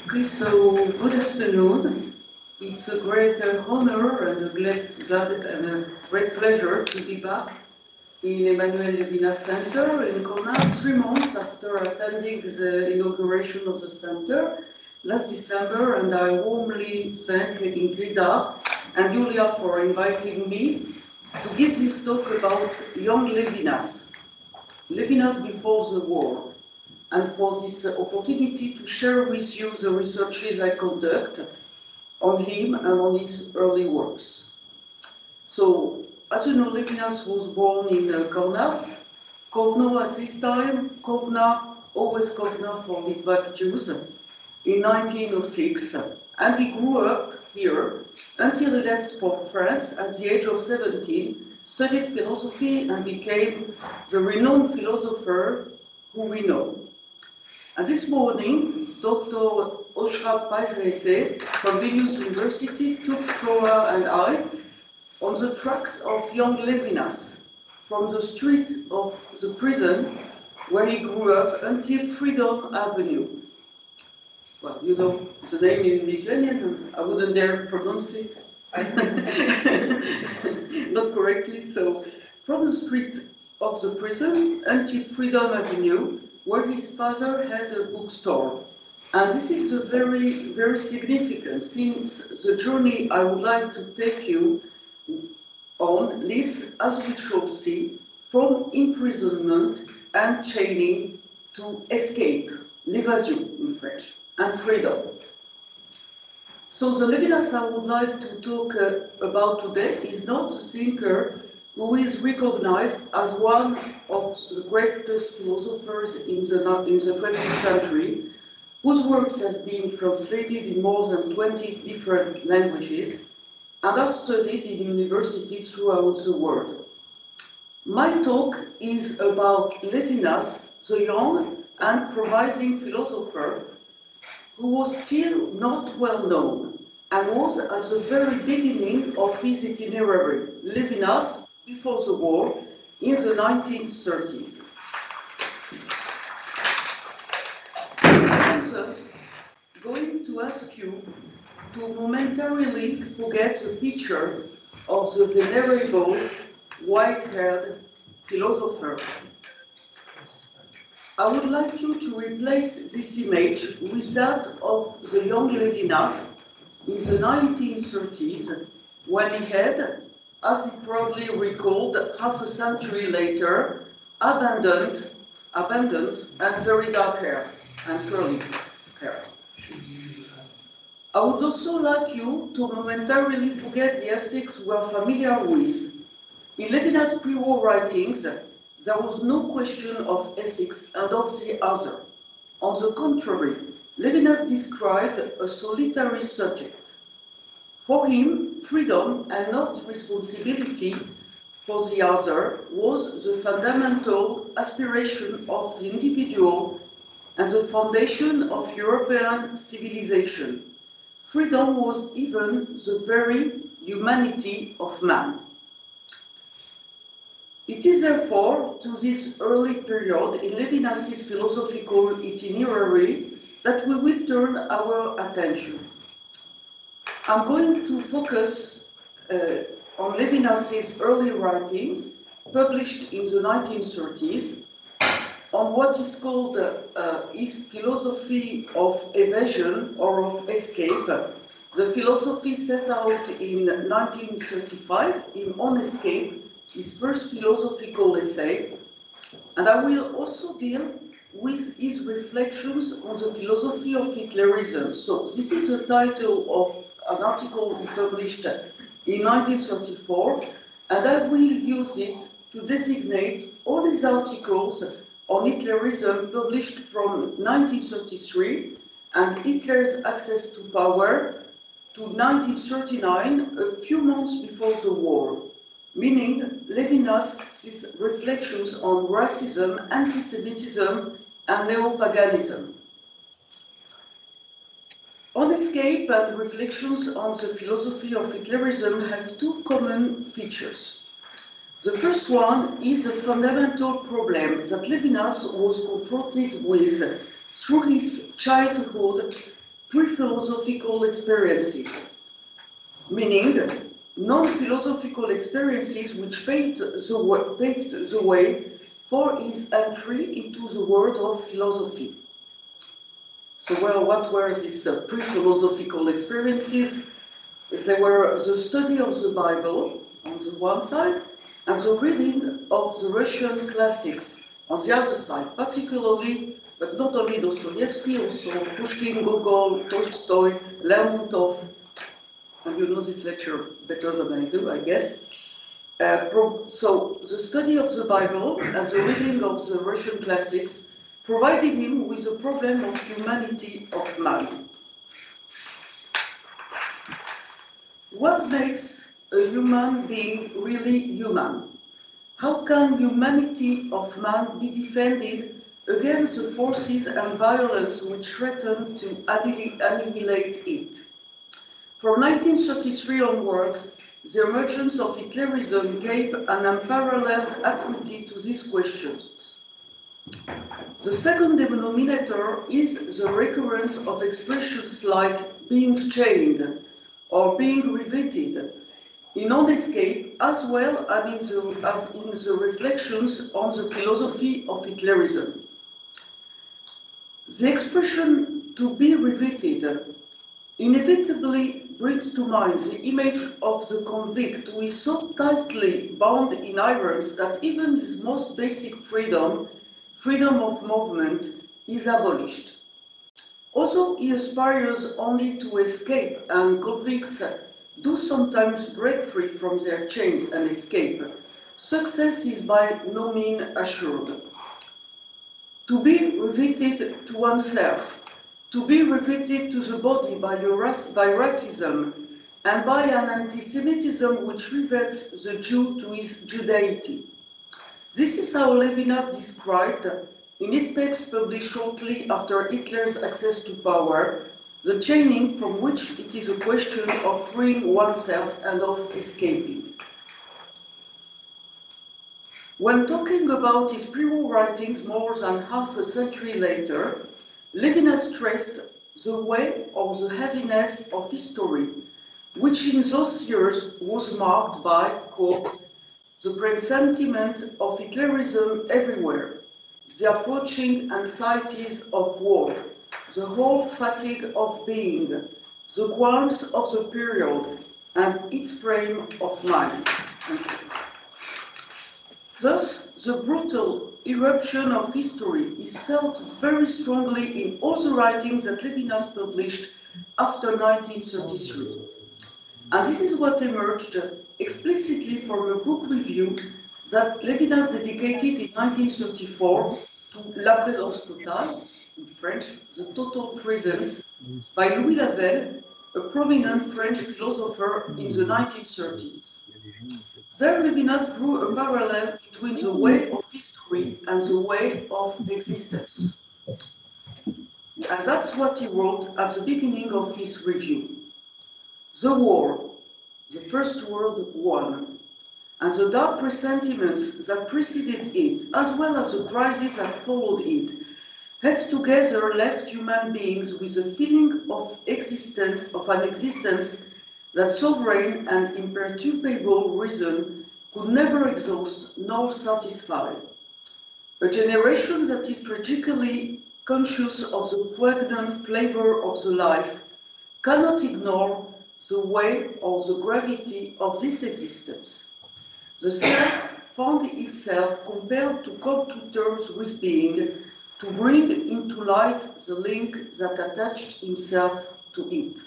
Okay, so good afternoon. It's a great honor and a great pleasure to be back in Emmanuel Levinas Center in Kaunas 3 months after attending the inauguration of the center last December, and I warmly thank Ingrida and Julia for inviting me to give this talk about young Levinas, Levinas before the war, and for this opportunity to share with you the researches I conduct on him and on his early works. So, as you know, Levinas was born in Kaunas, Kovno at this time, Kovna, always Kovna for Litvak Jews, in 1906, and he grew up here until he left for France at the age of 17, studied philosophy and became the renowned philosopher who we know. And this morning, Dr. Oshra Paisrete from Vilnius University took Flora and I on the tracks of young Levinas from the street of the prison where he grew up until Freedom Avenue. Well, you know the name in Lithuanian, I wouldn't dare pronounce it not correctly. So, from the street of the prison until Freedom Avenue, where his father had a bookstore. And this is very, very significant, since the journey I would like to take you on leads, as we shall see, from imprisonment and chaining to escape, l'évasion in French, and freedom. So the Levinas I would like to talk about today is not a thinker who is recognized as one of the greatest philosophers in the 20th century, whose works have been translated in more than 20 different languages and are studied in universities throughout the world. My talk is about Levinas, the young and promising philosopher who was still not well known and was at the very beginning of his itinerary, Levinas before the war in the 1930s. I'm thus going to ask you to momentarily forget the picture of the venerable, white-haired philosopher. I would like you to replace this image with that of the young Levinas in the 1930s, when he had, as he proudly recalled half a century later, abandoned and very dark hair and curly hair. I would also like you to momentarily forget the ethics we are familiar with. In Levinas' pre-war writings, there was no question of ethics and of the other. On the contrary, Levinas described a solitary subject. For him, freedom and not responsibility for the other was the fundamental aspiration of the individual and the foundation of European civilization. Freedom was even the very humanity of man. It is therefore to this early period in Levinas' philosophical itinerary that we will turn our attention. I'm going to focus on Levinas' early writings, published in the 1930s, on what is called his philosophy of evasion or of escape. The philosophy set out in 1935 in On Escape, his first philosophical essay, and I will also deal with his reflections on the philosophy of Hitlerism. So this is the title of an article he published in 1934, and I will use it to designate all his articles on Hitlerism published from 1933 and Hitler's access to power to 1939, a few months before the war, meaning Levinas' reflections on racism, anti-Semitism, and neo-paganism. On Escape and reflections on the philosophy of Hitlerism have two common features. The first one is a fundamental problem that Levinas was confronted with through his childhood pre-philosophical experiences, meaning non-philosophical experiences which paved the way for his entry into the world of philosophy. So, well, what were these pre-philosophical experiences? They were the study of the Bible on the one side and the reading of the Russian classics on the other side, particularly, but not only Dostoevsky, also Pushkin, Gogol, Tolstoy, Lermontov, and you know this lecture better than I do, I guess. So the study of the Bible and the reading of the Russian classics provided him with the problem of humanity of man. What makes a human being really human? How can humanity of man be defended against the forces and violence which threaten to annihilate it? From 1933 onwards, the emergence of Hitlerism gave an unparalleled acuity to these questions. The second denominator is the recurrence of expressions like being chained or being riveted in On Escape, as well as in the reflections on the philosophy of Hitlerism. The expression to be riveted inevitably brings to mind the image of the convict who is so tightly bound in irons that even his most basic freedom of movement, is abolished. Although he aspires only to escape, and convicts do sometimes break free from their chains and escape, success is by no means assured. To be riveted to oneself, to be riveted to the body by racism, and by an anti-Semitism which rivets the Jew to his Judaity. This is how Levinas described, in his text published shortly after Hitler's access to power, the chaining from which it is a question of freeing oneself and of escaping. When talking about his pre-war writings more than half a century later, Levinas stressed the weight or the heaviness of history, which in those years was marked by, quote, the presentiment of Hitlerism everywhere, the approaching anxieties of war, the whole fatigue of being, the qualms of the period, and its frame of mind. Thus, the brutal eruption of history is felt very strongly in all the writings that Levinas published after 1933. And this is what emerged explicitly from a book review that Levinas dedicated in 1934 to La Présence Totale, in French, the total presence, by Louis Lavelle, a prominent French philosopher in the 1930s. There, Levinas drew a parallel between the way of history and the way of existence. And that's what he wrote at the beginning of his review. The war, the First World War, and the dark presentiments that preceded it, as well as the crisis that followed it, have together left human beings with a feeling of an existence that sovereign and imperturbable reason could never exhaust nor satisfy. A generation that is tragically conscious of the poignant flavor of the life cannot ignore the weight or the gravity of this existence. The self found itself compelled to come to terms with being, to bring into light the link that attached himself to it.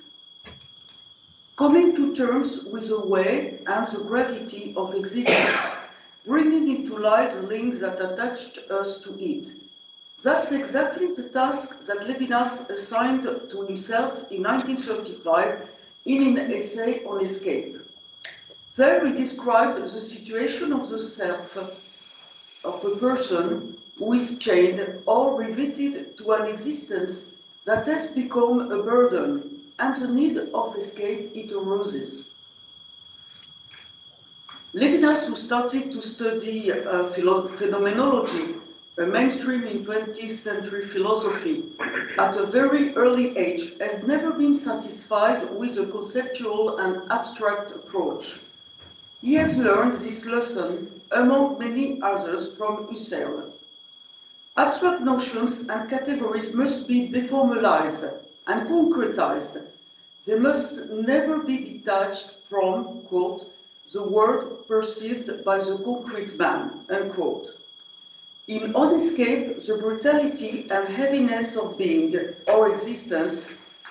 Coming to terms with the weight and the gravity of existence, bringing into light the link that attached us to it. That's exactly the task that Levinas assigned to himself in 1935 in an essay on escape. There he described the situation of the self of a person who is chained or riveted to an existence that has become a burden, and the need of escape it arouses. Levinas, who started to study phenomenology a mainstream in 20th century philosophy, at a very early age, has never been satisfied with a conceptual and abstract approach. He has learned this lesson, among many others, from Husserl. Abstract notions and categories must be deformalized and concretized. They must never be detached from, quote, the world perceived by the concrete man, unquote. In On Escape, the brutality and heaviness of being or existence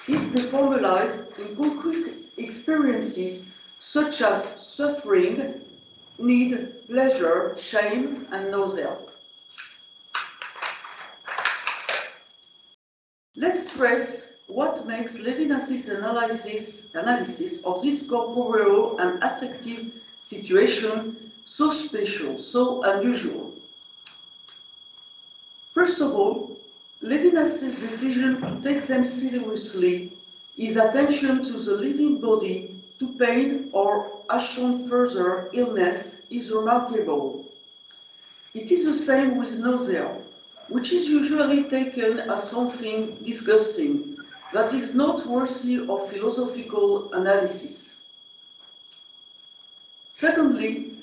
is deformalized in concrete experiences such as suffering, need, pleasure, shame, and nausea. Let's stress what makes Levinas's analysis of this corporeal and affective situation so special, so unusual. First of all, Levinas's decision to take them seriously, his attention to the living body, to pain, or, as shown further, illness, is remarkable. It is the same with nausea, which is usually taken as something disgusting, that is not worthy of philosophical analysis. Secondly,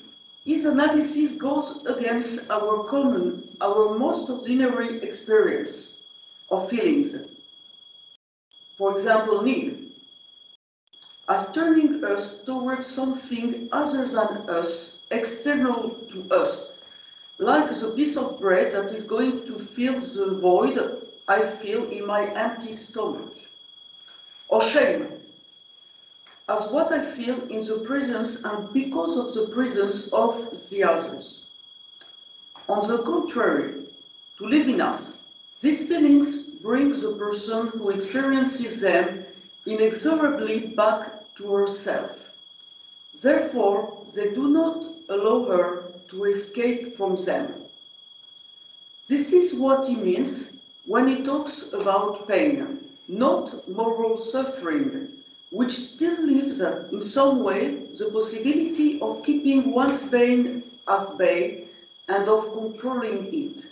his analysis goes against our most ordinary experience of feelings. For example, need, as turning us towards something other than us, external to us, like the piece of bread that is going to fill the void I feel in my empty stomach. Or shame, as what I feel in the presence and because of the presence of the others. On the contrary, to Levinas, these feelings bring the person who experiences them inexorably back to herself. Therefore, they do not allow her to escape from them. This is what he means when he talks about pain, not moral suffering, which still leaves in some way the possibility of keeping one's pain at bay and of controlling it,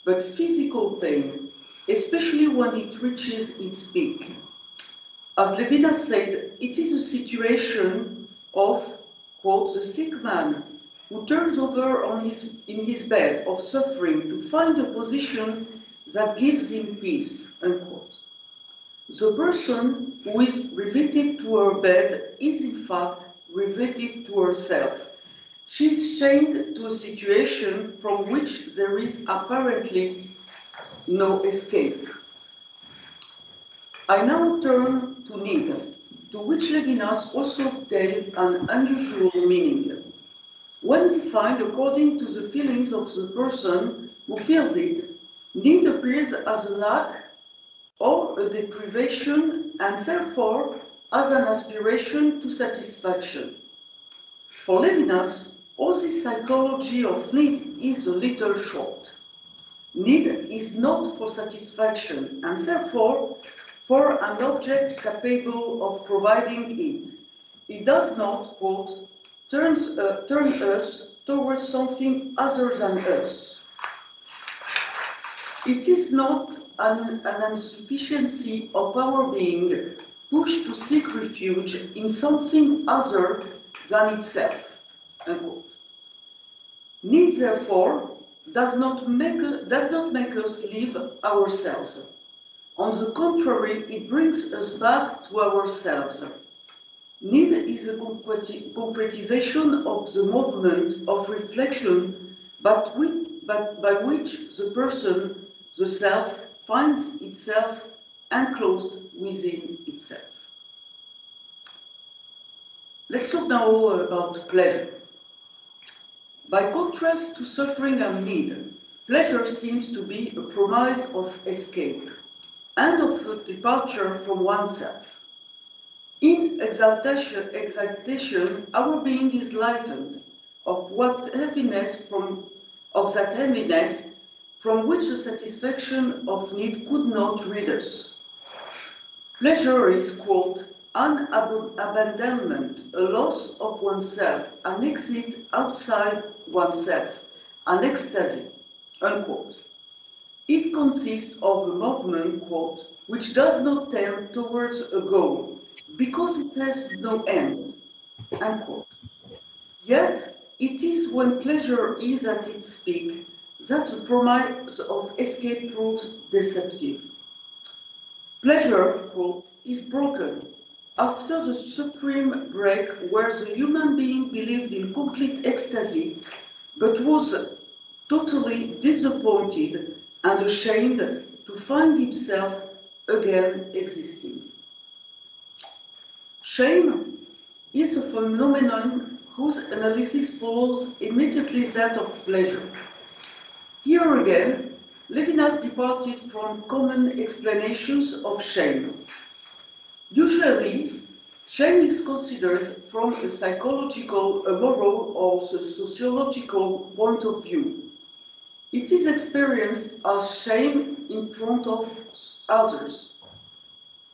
but physical pain, especially when it reaches its peak. As Levinas said, it is a situation of, quote, the sick man who turns over in his bed of suffering to find a position that gives him peace, unquote. The person who is riveted to her bed is in fact riveted to herself. She is chained to a situation from which there is apparently no escape. I now turn to need, to which Levinas also gave an unusual meaning. When defined according to the feelings of the person who feels it, need appears as a lack or a deprivation, and therefore as an aspiration to satisfaction. For Levinas, all this psychology of need is a little short. Need is not for satisfaction, and therefore for an object capable of providing it. It does not, quote, turn us towards something other than us. It is not an insufficiency of our being pushed to seek refuge in something other than itself, unquote. Need, therefore, does not make us leave ourselves. On the contrary, it brings us back to ourselves. Need is a concretization of the movement of reflection, but by which the person, the self, finds itself enclosed within itself. Let's talk now about pleasure. By contrast to suffering and need, pleasure seems to be a promise of escape and of a departure from oneself. In exaltation, our being is lightened of that heaviness from which the satisfaction of need could not rid us. Pleasure is, quote, an abandonment, a loss of oneself, an exit outside oneself, an ecstasy, unquote. It consists of a movement, quote, which does not tend towards a goal, because it has no end, unquote. Yet, it is when pleasure is at its peak that the promise of escape proves deceptive. Pleasure, quote, is broken after the supreme break where the human being believed in complete ecstasy, but was totally disappointed and ashamed to find himself again existing. Shame is a phenomenon whose analysis follows immediately that of pleasure. Here again, Levinas departed from common explanations of shame. Usually, shame is considered from a psychological, a moral, or a sociological point of view. It is experienced as shame in front of others.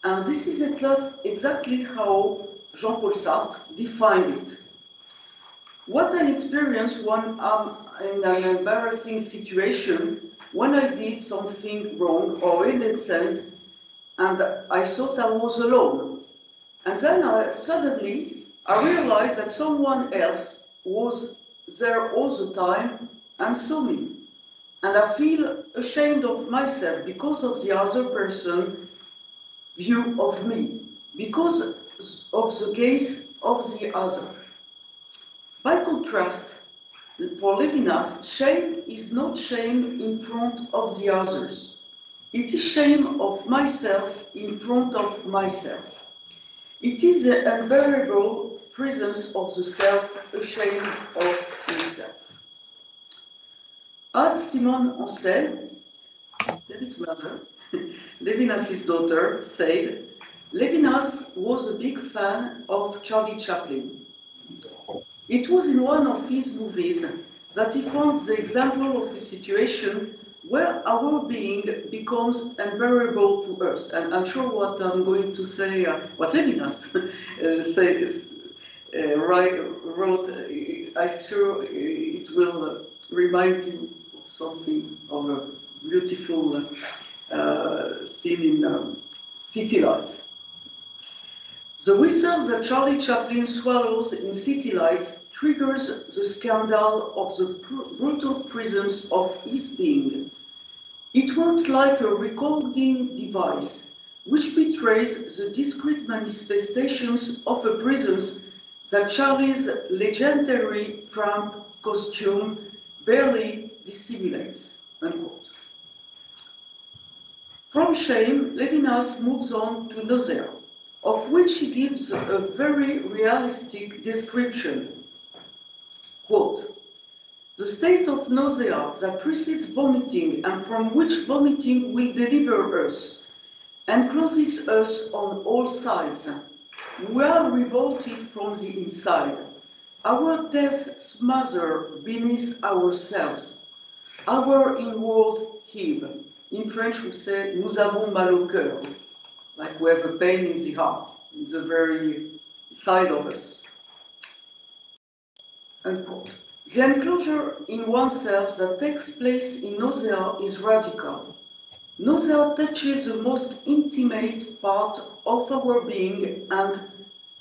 And this is exactly how Jean-Paul Sartre defined it. What I experienced when I'm in an embarrassing situation, when I did something wrong or innocent, and I thought I was alone. And then suddenly I realized that someone else was there all the time and saw me. And I feel ashamed of myself because of the other person's view of me, because of the gaze of the other. By contrast, for Levinas, shame is not shame in front of the others. It is shame of myself in front of myself. It is the unbearable presence of the self, ashamed of himself. As Simone Ancel, David's mother, Levinas' daughter, said, Levinas was a big fan of Charlie Chaplin. It was in one of his movies that he found the example of a situation where our being becomes unbearable to us. And I'm sure what I'm going to say, what Levinas wrote, I'm sure it will remind you of something of a beautiful scene in City Lights. The whistle that Charlie Chaplin swallows in City Lights triggers the scandal of the brutal presence of his being. It works like a recording device, which betrays the discrete manifestations of a presence that Charlie's legendary tramp costume barely dissimulates, unquote. From shame, Levinas moves on to nausea, of which he gives a very realistic description. Quote, the state of nausea that precedes vomiting and from which vomiting will deliver us, encloses us on all sides. We are revolted from the inside. Our death smothers beneath ourselves. Our inwards heave. In French we say, nous avons mal au cœur, like we have a pain in the heart, in the very side of us. Unquote. The enclosure in oneself that takes place in nausea is radical. Nausea touches the most intimate part of our being and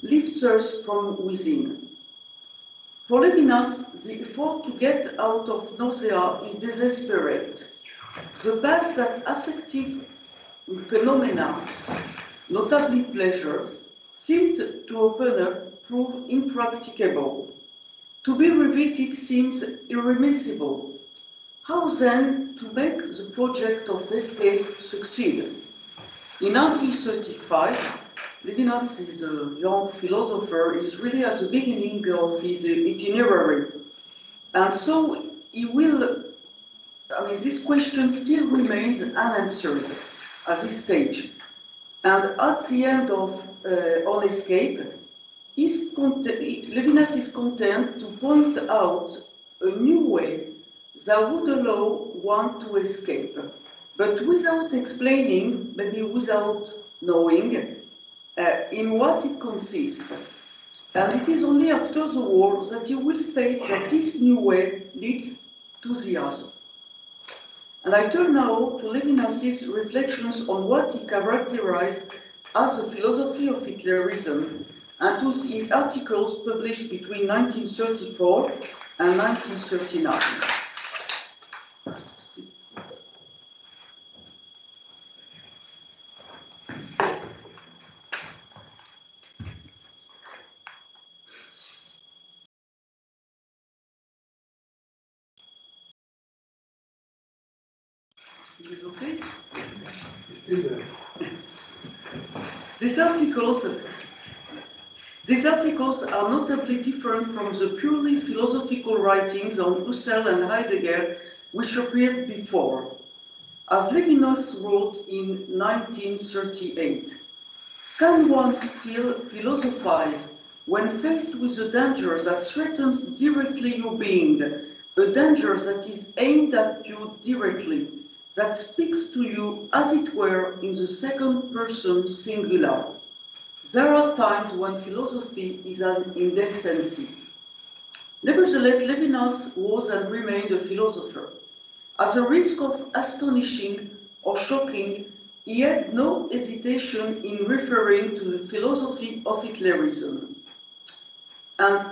lifts us from within. For Levinas, the effort to get out of nausea is desperate. The path that affective phenomena, notably pleasure, seemed to open up proved impracticable. To be repeated seems irremissible. How then to make the project of escape succeed? In 1935, Levinas is a young philosopher, is really at the beginning of his itinerary. And so he will, this question still remains unanswered at this stage. And at the end of On Escape, Levinas is content to point out a new way that would allow one to escape, but without explaining, maybe without knowing, in what it consists. And it is only after the war that he will state that this new way leads to the other. And I turn now to Levinas's reflections on what he characterized as the philosophy of Hitlerism, and to his articles published between 1934 and 1939. Is okay? Still there. These articles are notably different from the purely philosophical writings on Husserl and Heidegger which appeared before. As Levinas wrote in 1938, can one still philosophize when faced with a danger that threatens directly your being, a danger that is aimed at you directly, that speaks to you, as it were, in the second person singular? There are times when philosophy is an indecency. Nevertheless, Levinas was and remained a philosopher. At the risk of astonishing or shocking, he had no hesitation in referring to the philosophy of Hitlerism. And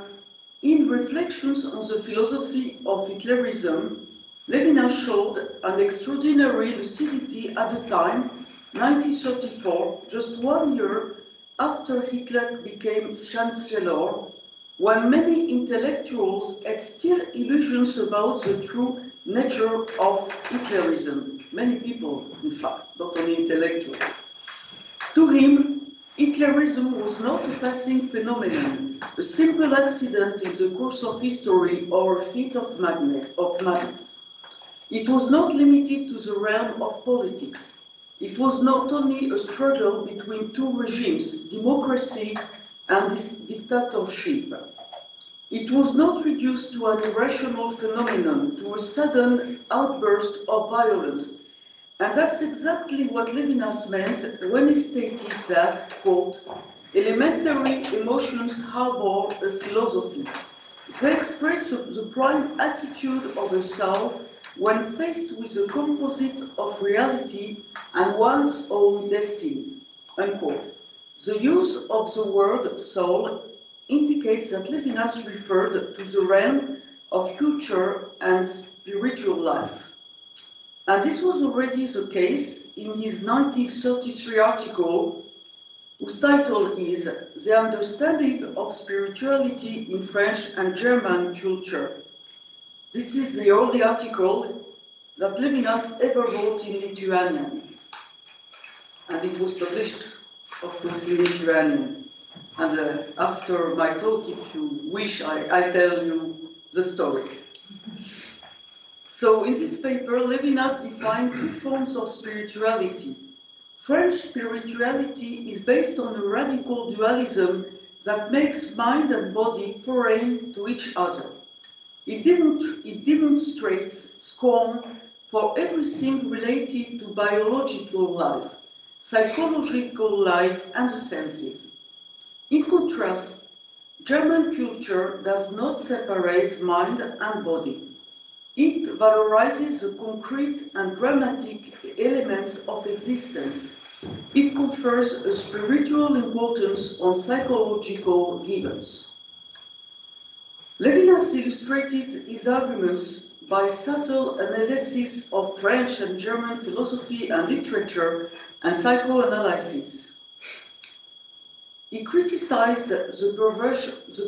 in Reflections on the Philosophy of Hitlerism, Levinas showed an extraordinary lucidity at the time, 1934, just 1 year after Hitler became Chancellor, when many intellectuals had still illusions about the true nature of Hitlerism. Many people, in fact, not only intellectuals. To him, Hitlerism was not a passing phenomenon, a simple accident in the course of history or a feat of madness. It was not limited to the realm of politics. It was not only a struggle between two regimes, democracy and dictatorship. It was not reduced to an irrational phenomenon, to a sudden outburst of violence. And that's exactly what Levinas meant when he stated that, quote, elementary emotions harbor a philosophy. They express the prime attitude of the soul when faced with a composite of reality and one's own destiny, unquote. The use of the word soul indicates that Levinas referred to the realm of culture and spiritual life. And this was already the case in his 1933 article, whose title is The Understanding of Spirituality in French and German Culture. This is the only article that Levinas ever wrote in Lithuanian. And it was published, of course, in Lithuanian. And after my talk, if you wish, I tell you the story. So in this paper, Levinas defined two forms of spirituality. French spirituality is based on a radical dualism that makes mind and body foreign to each other. It demonstrates scorn for everything related to biological life, psychological life, and the senses. In contrast, German culture does not separate mind and body. It valorizes the concrete and dramatic elements of existence. It confers a spiritual importance on psychological givens. Levinas illustrated his arguments by subtle analysis of French and German philosophy and literature and psychoanalysis. He criticized the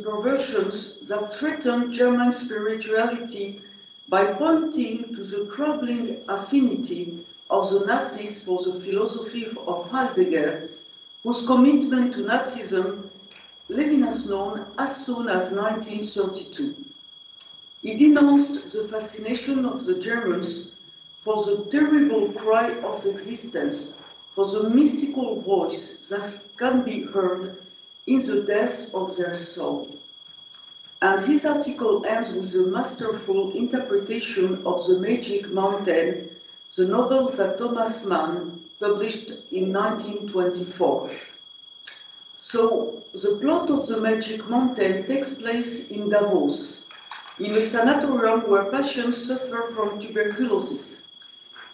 perversions that threatened German spirituality by pointing to the troubling affinity of the Nazis for the philosophy of Heidegger, whose commitment to Nazism Levinas known as soon as 1932. He denounced the fascination of the Germans for the terrible cry of existence, for the mystical voice that can be heard in the depths of their soul. And his article ends with a masterful interpretation of The Magic Mountain, the novel that Thomas Mann published in 1924. So, the plot of The Magic Mountain takes place in Davos, in a sanatorium where patients suffer from tuberculosis.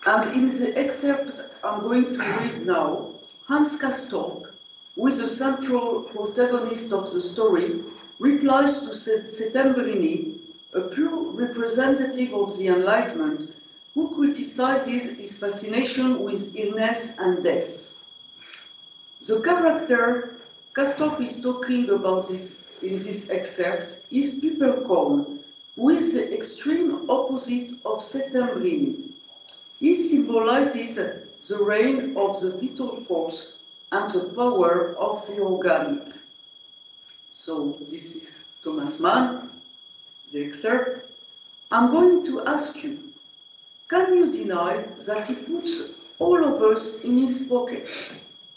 And in the excerpt I'm going to read now, Hans Castorp, who is the central protagonist of the story, replies to Settembrini, a pure representative of the Enlightenment, who criticizes his fascination with illness and death. The character Castorp is talking about this in this excerpt is Pipelkorn, who is the extreme opposite of Settembrini. He symbolizes the reign of the vital force and the power of the organic. So this is Thomas Mann, the excerpt. I'm going to ask you, can you deny that he puts all of us in his pocket?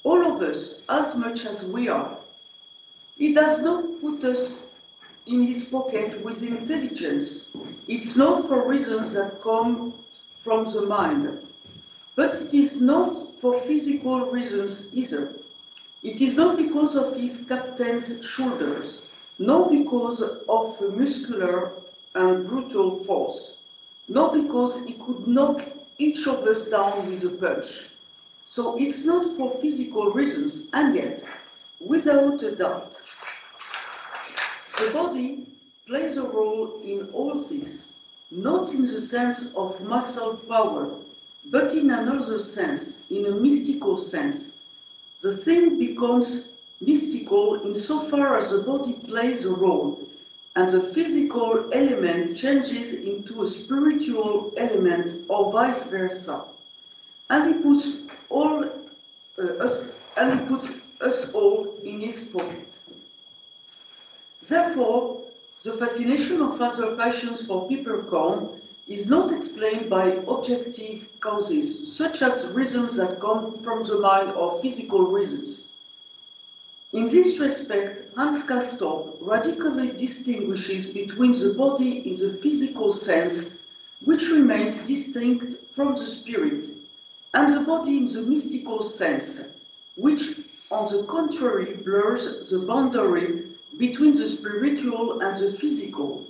All of us, as much as we are. He does not put us in his pocket with intelligence. It's not for reasons that come from the mind. But it is not for physical reasons either. It is not because of his captain's shoulders, nor because of muscular and brutal force, nor because he could knock each of us down with a punch. So it's not for physical reasons, and yet, without a doubt, the body plays a role in all this, not in the sense of muscle power, but in another sense, in a mystical sense. The thing becomes mystical insofar as the body plays a role, and the physical element changes into a spiritual element, or vice versa. And he puts us all in his pocket. Therefore, the fascination of other passions for Pipelkorn is not explained by objective causes, such as reasons that come from the mind or physical reasons. In this respect, Hans Castorp radically distinguishes between the body in the physical sense, which remains distinct from the spirit, and the body in the mystical sense, which, on the contrary, blurs the boundary between the spiritual and the physical,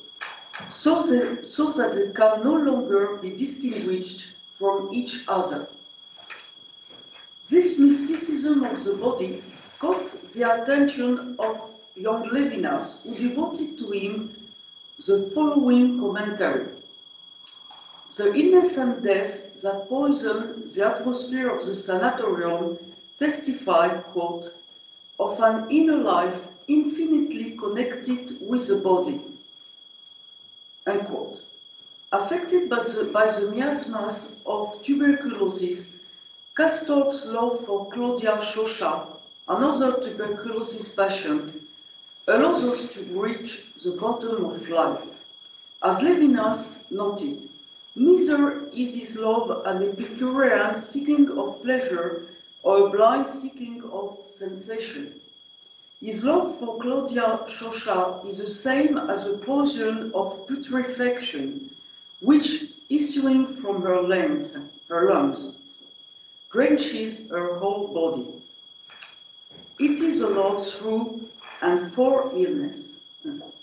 so that they can no longer be distinguished from each other. This mysticism of the body caught the attention of young Levinas, who devoted to him the following commentary. The illness and death that poison the atmosphere of the sanatorium testify, quote, of an inner life infinitely connected with the body, unquote. Affected by the miasmas of tuberculosis, Castorp's love for Claudia Chauchat, another tuberculosis patient, allows us to reach the bottom of life. As Levinas noted, neither is his love an Epicurean seeking of pleasure or a blind seeking of sensation. His love for Claudia Chauchat is the same as a poison of putrefaction, which, issuing from her lungs, drenches her whole body. It is a love through and for illness. Unquote.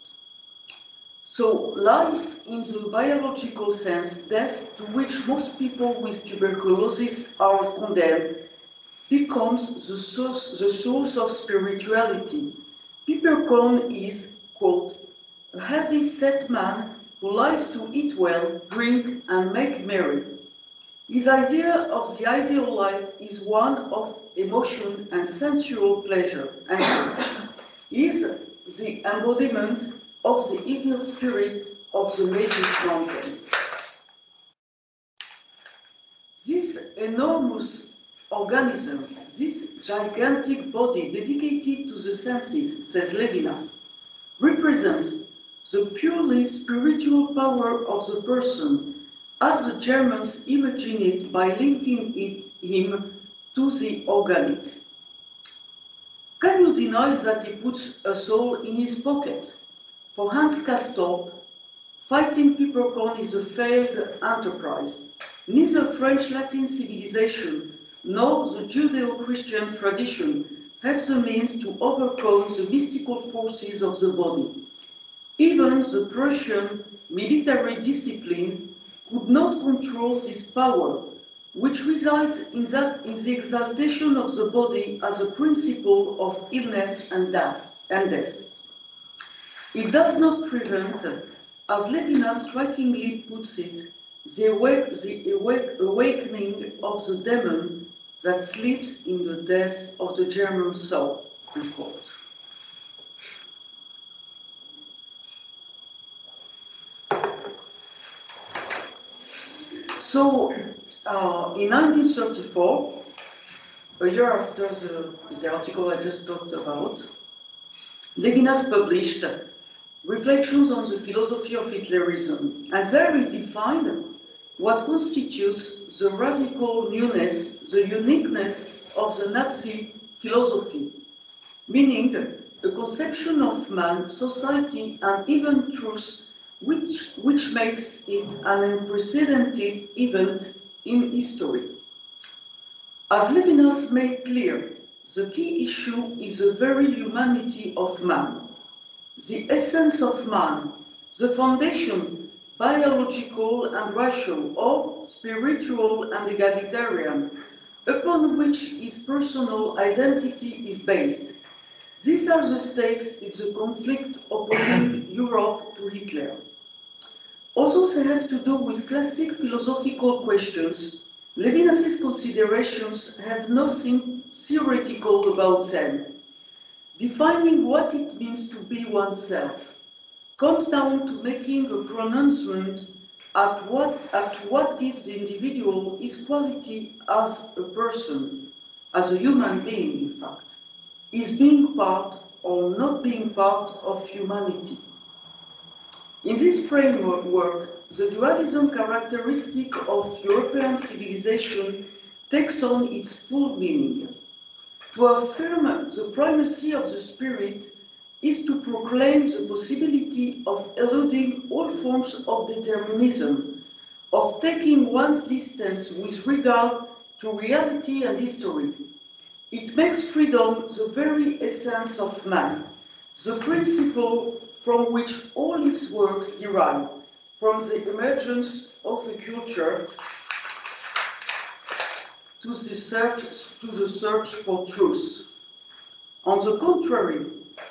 So life in the biological sense, death to which most people with tuberculosis are condemned, becomes the source of spirituality. Pipelkorn is, quote, a heavy-set man who likes to eat well, drink, and make merry. His idea of the ideal life is one of emotion and sensual pleasure, and he is the embodiment of the evil spirit of the Magic Mountain. This enormous organism, this gigantic body dedicated to the senses, says Levinas, represents the purely spiritual power of the person, as the Germans imagine it by linking him to the organic. Can you deny that he puts a soul in his pocket? For Hans Castorp, fighting Pipelkorn is a failed enterprise. Neither French Latin civilization nor the Judeo-Christian tradition have the means to overcome the mystical forces of the body. Even the Prussian military discipline could not control this power, which resides in the exaltation of the body as a principle of illness and death. It does not prevent, as Levinas strikingly puts it, the awakening of the demon that sleeps in the death of the German soul. Unquote. So, in 1934, a year after the article I just talked about, Levinas published Reflections on the Philosophy of Hitlerism, and there he defined what constitutes the radical newness, the uniqueness of the Nazi philosophy, meaning a conception of man, society, and even truth which makes it an unprecedented event in history. As Levinas made clear, the key issue is the very humanity of man, the essence of man, the foundation, biological and rational, or spiritual and egalitarian, upon which his personal identity is based. These are the stakes in the conflict opposing Europe to Hitler. Although they have to do with classic philosophical questions, Levinas's considerations have nothing theoretical about them. Defining what it means to be oneself comes down to making a pronouncement at what gives the individual his quality as a person, as a human being, in fact, is being part or not being part of humanity. In this framework, the dualism characteristic of European civilization takes on its full meaning. To affirm the primacy of the spirit is to proclaim the possibility of eluding all forms of determinism, of taking one's distance with regard to reality and history. It makes freedom the very essence of man, the principle from which all his works derive, from the emergence of a culture to the search for truth. On the contrary,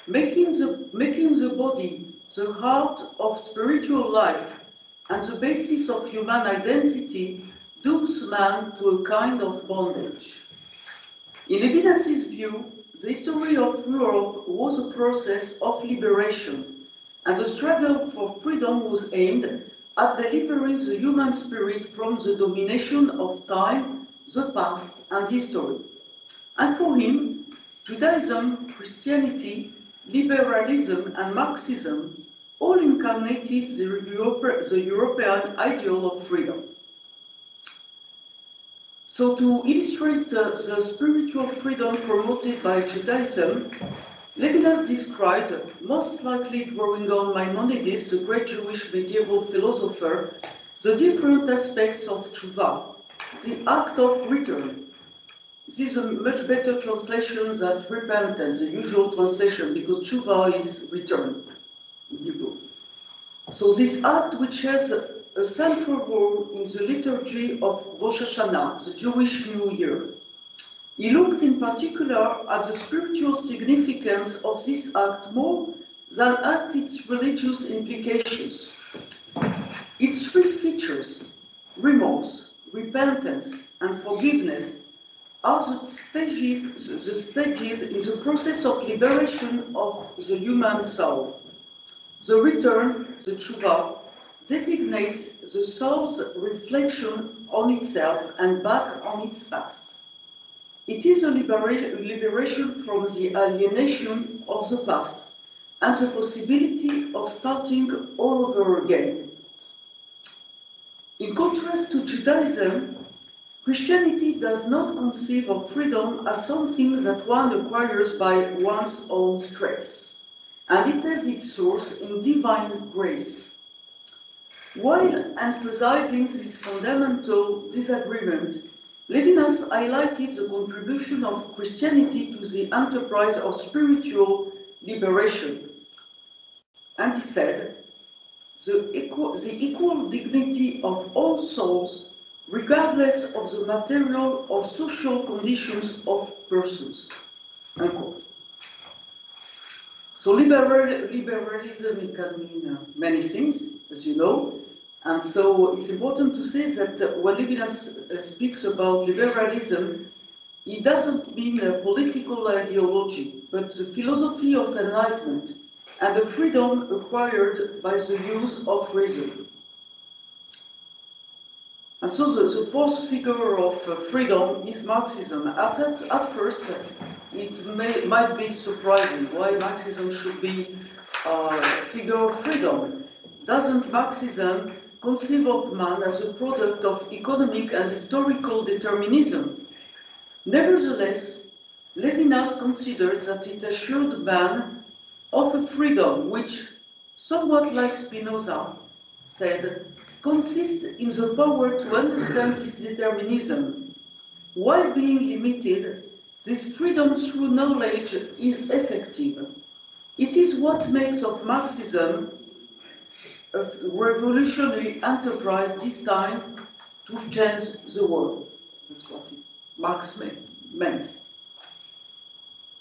making the body the heart of spiritual life and the basis of human identity dooms man to a kind of bondage. In Levinas's view, the history of Europe was a process of liberation, and the struggle for freedom was aimed at delivering the human spirit from the domination of time, the past, and history. And for him, Judaism, Christianity, liberalism, and Marxism all incarnated the European ideal of freedom. So to illustrate the spiritual freedom promoted by Judaism, Levinas described, most likely drawing on Maimonides, the great Jewish medieval philosopher, the different aspects of tshuva, the act of return. This is a much better translation than repentance, the usual translation, because tshuva is return in Hebrew. So this act, which has a central role in the liturgy of Rosh Hashanah, the Jewish New Year. He looked in particular at the spiritual significance of this act more than at its religious implications. Its three features, remorse, repentance, and forgiveness, are the stages in the process of liberation of the human soul. The return, the tshuva, designates the soul's reflection on itself and back on its past. It is a liberation from the alienation of the past and the possibility of starting all over again. In contrast to Judaism, Christianity does not conceive of freedom as something that one acquires by one's own strength, and it has its source in divine grace. While emphasizing this fundamental disagreement, Levinas highlighted the contribution of Christianity to the enterprise of spiritual liberation. And he said, the equal dignity of all souls regardless of the material or social conditions of persons. Unquote. So liberalism, it can mean many things, as you know, and so it's important to say that when Levinas speaks about liberalism, it doesn't mean a political ideology, but the philosophy of enlightenment and the freedom acquired by the use of reason. And so the fourth figure of freedom is Marxism. At first, it might be surprising why Marxism should be a figure of freedom. Doesn't Marxism conceive of man as a product of economic and historical determinism? Nevertheless, Levinas considered that it assured man of a freedom which, somewhat like Spinoza said, consists in the power to understand this determinism. While being limited, this freedom through knowledge is effective. It is what makes of Marxism a revolutionary enterprise destined to change the world. That's what Marx meant.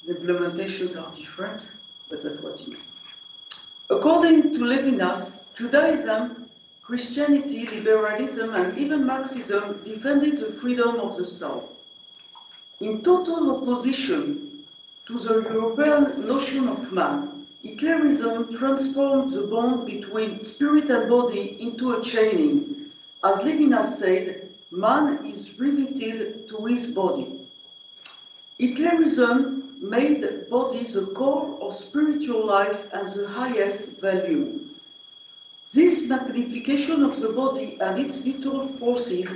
The implementations are different, but that's what he meant. According to Levinas, Judaism, Christianity, liberalism, and even Marxism defended the freedom of the soul. In total opposition to the European notion of man, Hitlerism transformed the bond between spirit and body into a chaining. As Levinas said, man is riveted to his body. Hitlerism made body the core of spiritual life and the highest value. This magnification of the body and its vital forces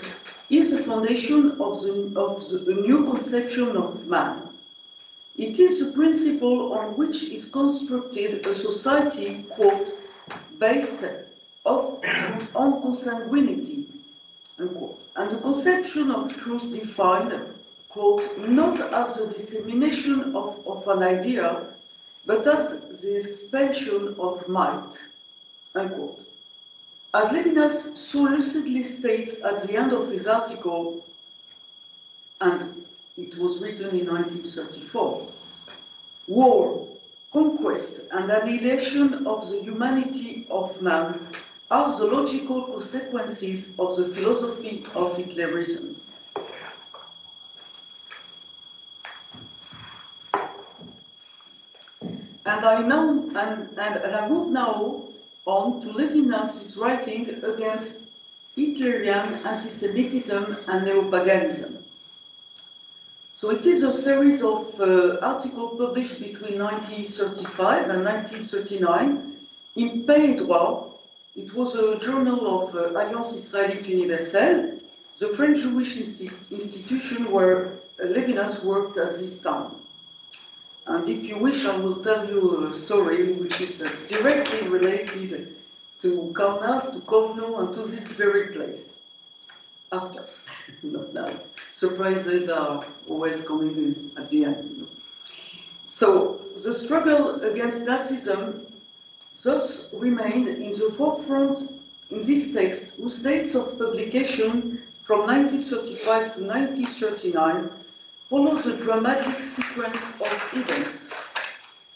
is the foundation of the new conception of man. It is the principle on which is constructed a society, quote, based on consanguinity, unquote, and the conception of truth defined, quote, not as the dissemination of an idea, but as the expansion of might, unquote. As Levinas so lucidly states at the end of his article, and it was written in 1934, war, conquest, and annihilation of the humanity of man are the logical consequences of the philosophy of Hitlerism. And I move now on to Levinas' writing against Hitlerian anti-Semitism and neo-paganism. So it is a series of articles published between 1935 and 1939 in Paix et Droit. It was a journal of Alliance Israélite Universelle, the French Jewish institution where Levinas worked at this time. And if you wish, I will tell you a story which is directly related to Kaunas, to Kovno, and to this very place. After, not now. Surprises are always coming in at the end. So, the struggle against Nazism thus remained in the forefront in this text, whose dates of publication from 1935 to 1939 follows a dramatic sequence of events,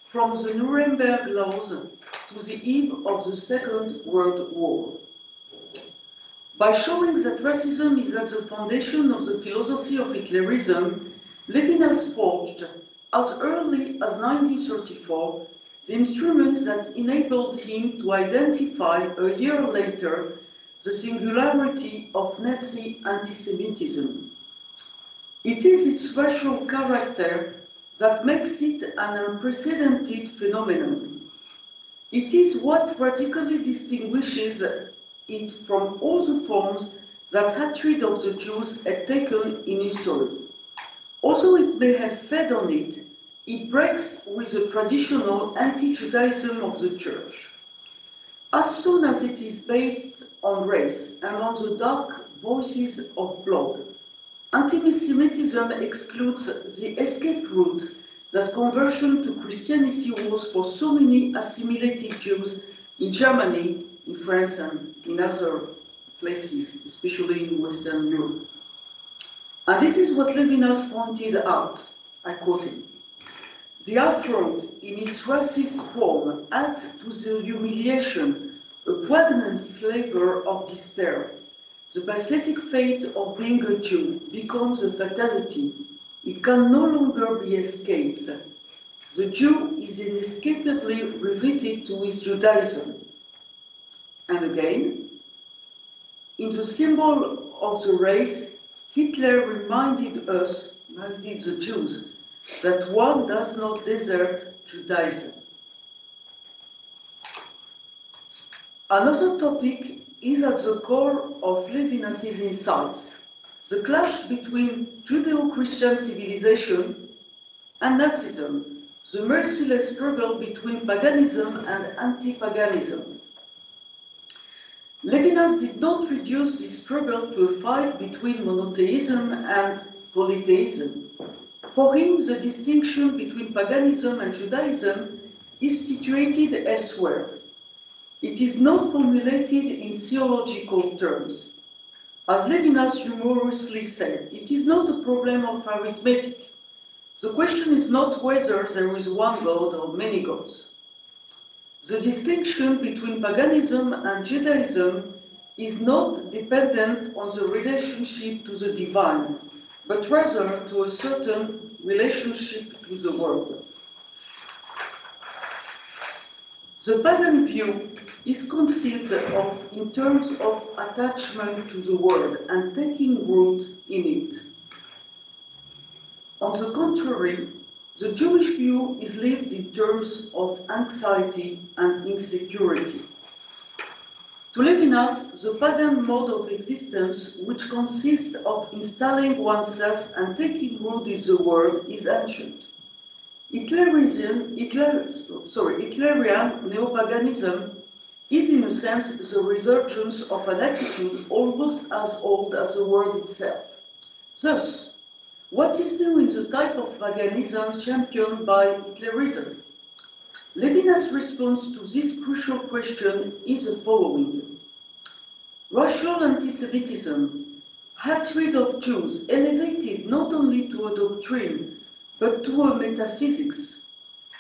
from the Nuremberg laws to the eve of the Second World War. By showing that racism is at the foundation of the philosophy of Hitlerism, Levinas forged, as early as 1934, the instruments that enabled him to identify a year later the singularity of Nazi anti-Semitism. It is its racial character that makes it an unprecedented phenomenon. It is what radically distinguishes it from all the forms that hatred of the Jews had taken in history. Although it may have fed on it, it breaks with the traditional anti-Judaism of the Church. As soon as it is based on race and on the dark voices of blood, anti-Semitism excludes the escape route that conversion to Christianity was for so many assimilated Jews in Germany, in France, and in other places, especially in Western Europe. And this is what Levinas pointed out, I quote him. The affront in its racist form adds to the humiliation a poignant flavor of despair. The pathetic fate of being a Jew becomes a fatality. It can no longer be escaped. The Jew is inescapably riveted to his Judaism. And again, in the symbol of the race, Hitler reminded the Jews, that one does not desert Judaism. Another topic is at the core of Levinas's insights, the clash between Judeo-Christian civilization and Nazism, the merciless struggle between paganism and anti-paganism. Levinas did not reduce this struggle to a fight between monotheism and polytheism. For him, the distinction between paganism and Judaism is situated elsewhere. It is not formulated in theological terms. As Levinas humorously said, it is not a problem of arithmetic. The question is not whether there is one God or many gods. The distinction between paganism and Judaism is not dependent on the relationship to the divine, but rather to a certain relationship to the world. The pagan view is conceived of in terms of attachment to the world and taking root in it. On the contrary, the Jewish view is lived in terms of anxiety and insecurity. To Levinas, the pagan mode of existence, which consists of installing oneself and taking root in the world, is ancient. Hitlerian neo-paganism is in a sense the resurgence of an attitude almost as old as the world itself. Thus, what is new in the type of paganism championed by Hitlerism? Levinas' response to this crucial question is the following. Racial anti-Semitism, hatred of Jews, elevated not only to a doctrine, but to a metaphysics,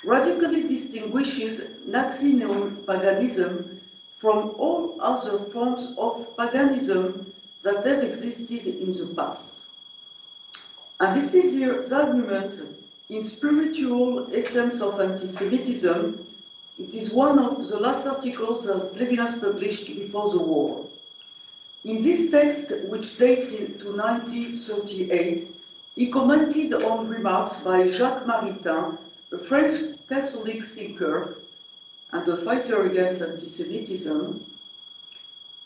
radically distinguishes Nazi neo-paganism from all other forms of paganism that have existed in the past. And this is the argument in Spiritual Essence of Anti-Semitism. It is one of the last articles that Levinas published before the war. In this text, which dates to 1938, he commented on remarks by Jacques Maritain, a French Catholic thinker and a fighter against anti-Semitism,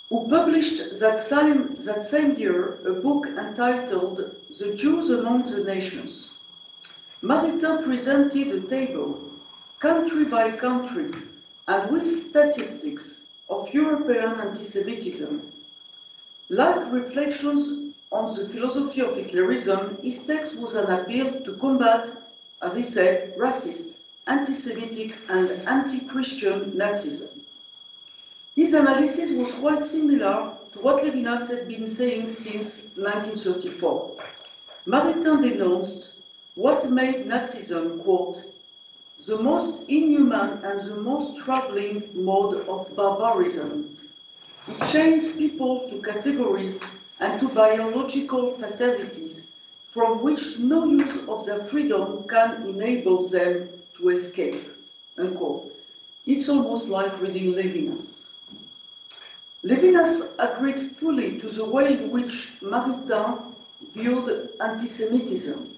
who published that same year a book entitled The Jews Among the Nations. Maritain presented a table, country by country, and with statistics of European anti-Semitism. Like Reflections on the Philosophy of Hitlerism, his text was an appeal to combat, as he said, racist, anti-Semitic, and anti-Christian Nazism. His analysis was quite similar to what Levinas had been saying since 1934. Maritain denounced what made Nazism, quote, the most inhuman and the most troubling mode of barbarism. It chains people to categories and to biological fatalities from which no use of their freedom can enable them to escape, unquote. It's almost like reading Levinas. Levinas agreed fully to the way in which Maritain viewed anti-Semitism.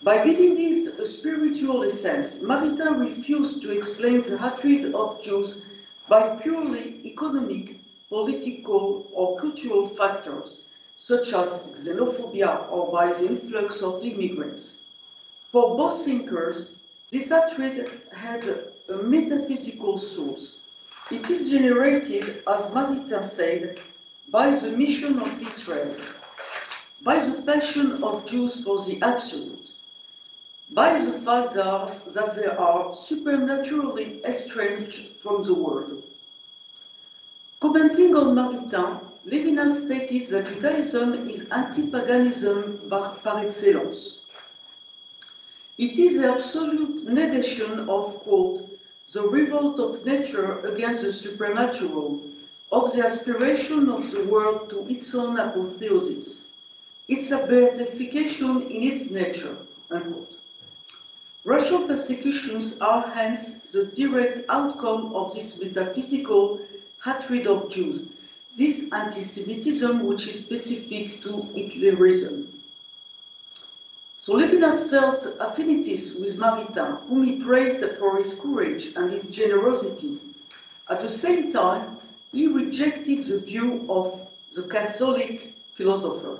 By giving it a spiritual essence, Maritain refused to explain the hatred of Jews by purely economic, political, or cultural factors, such as xenophobia or by the influx of immigrants. For both thinkers, this hatred had a metaphysical source. It is generated, as Maritain said, by the mission of Israel, by the passion of Jews for the absolute, by the fact that they are supernaturally estranged from the world. Commenting on Maritain, Levinas stated that Judaism is anti-paganism par excellence. It is the absolute negation of, quote, the revolt of nature against the supernatural, of the aspiration of the world to its own apotheosis, its beatification in its nature, unquote. Racial persecutions are hence the direct outcome of this metaphysical hatred of Jews, this anti-Semitism which is specific to Hitlerism. So Levinas felt affinities with Maritain, whom he praised for his courage and his generosity. At the same time, he rejected the view of the Catholic philosopher,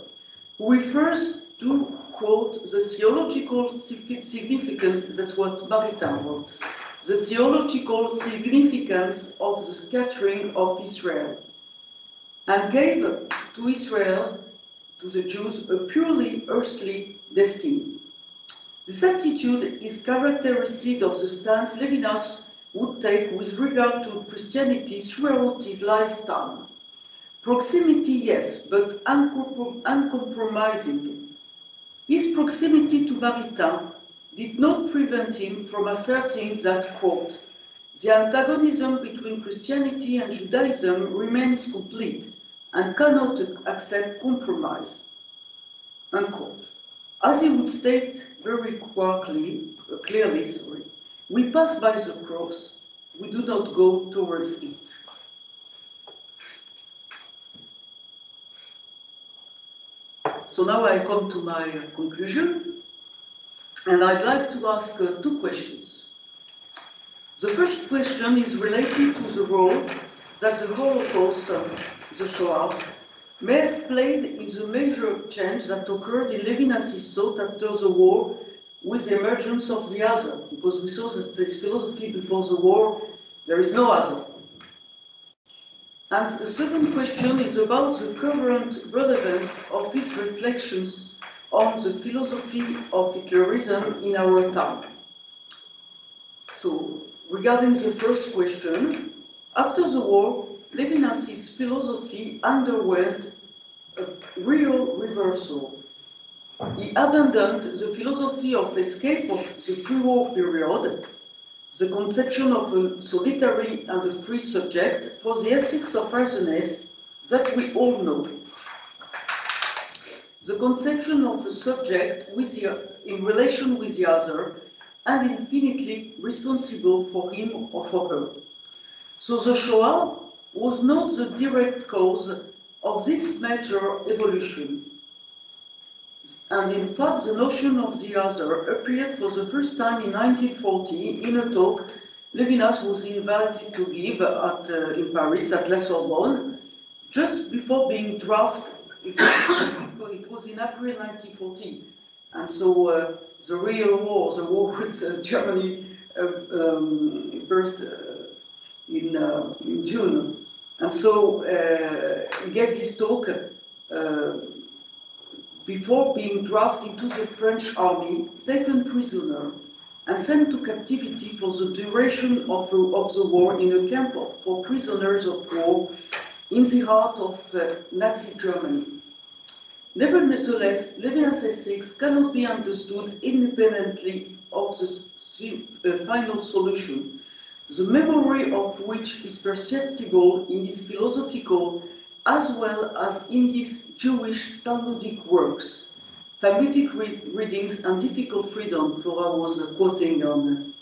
who refers to, quote, the theological significance, that's what Maritain wrote, the theological significance of the scattering of Israel, and gave to Israel, to the Jews, a purely earthly destiny. This attitude is characteristic of the stance Levinas would take with regard to Christianity throughout his lifetime. Proximity, yes, but uncompromising. His proximity to Maritain did not prevent him from asserting that, quote, the antagonism between Christianity and Judaism remains complete and cannot accept compromise, unquote. As he would state very clearly, we pass by the cross, we do not go towards it. So now I come to my conclusion, and I'd like to ask two questions. The first question is related to the role that the Holocaust, the Shoah, may have played in the major change that occurred in Levinas's thought after the war with the emergence of the other, because we saw that this philosophy before the war, there is no other. And the second question is about the current relevance of his reflections on the philosophy of Hitlerism in our time. So, regarding the first question, after the war, Levinas's philosophy underwent a real reversal. He abandoned the philosophy of escape of the pre-war period, the conception of a solitary and a free subject, for the ethics of Arsenes that we all know. The conception of a subject in relation with the other and infinitely responsible for him or for her. So the Shoah was not the direct cause of this major evolution. And in fact, the notion of the other appeared for the first time in 1940 in a talk Levinas was invited to give in Paris at La Sorbonne, just before being drafted. It was in April 1940. And so the real war, the war with Germany, burst in June. And so he gave this talk before being drafted into the French army, taken prisoner, and sent to captivity for the duration of the war in a camp for prisoners of war in the heart of Nazi Germany. Nevertheless, Levinas's ethics cannot be understood independently of the final solution, the memory of which is perceptible in his philosophical as well as in his Jewish Talmudic works, Talmudic readings and Difficult Freedom, Flora was quoting on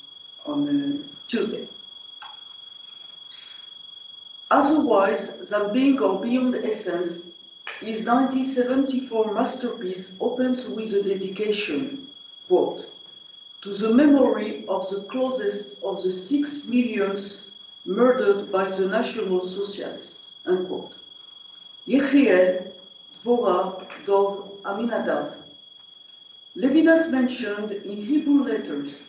Tuesday. Otherwise than being or beyond essence, his 1974 masterpiece opens with a dedication, quote, to the memory of the closest of the 6 millions murdered by the National Socialists, unquote. Yechiel, Dvorah, Dov, Aminadav. Levinas mentioned in Hebrew letters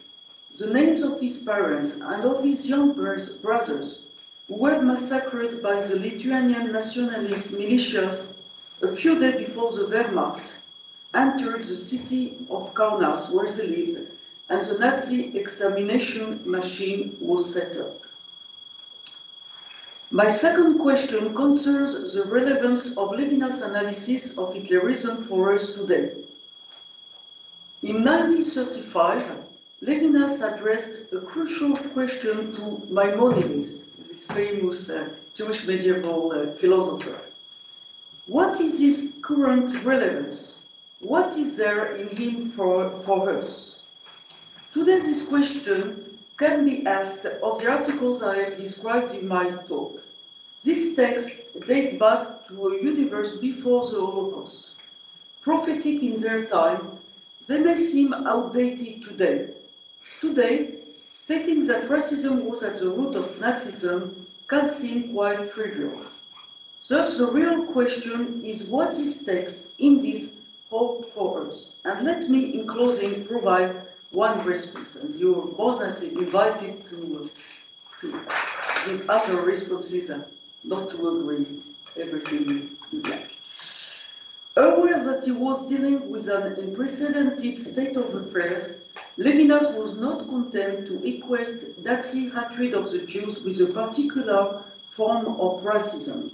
the names of his parents and of his young brothers who were massacred by the Lithuanian nationalist militias a few days before the Wehrmacht entered the city of Kaunas, where they lived, and the Nazi extermination machine was set up. My second question concerns the relevance of Levinas' analysis of Hitlerism for us today. In 1935, Levinas addressed a crucial question to Maimonides, this famous Jewish medieval philosopher. What is his current relevance? What is there in him for us? Today, this question can be asked of the articles I have described in my talk. These texts date back to a universe before the Holocaust. Prophetic in their time, they may seem outdated today. Today, stating that racism was at the root of Nazism can seem quite trivial. Thus, the real question is what this text indeed hold for us. And let me, in closing, provide one response, and you're more than invited to give other responses and not to agree everything you like. Aware that he was dealing with an unprecedented state of affairs, Levinas was not content to equate Nazi hatred of the Jews with a particular form of racism.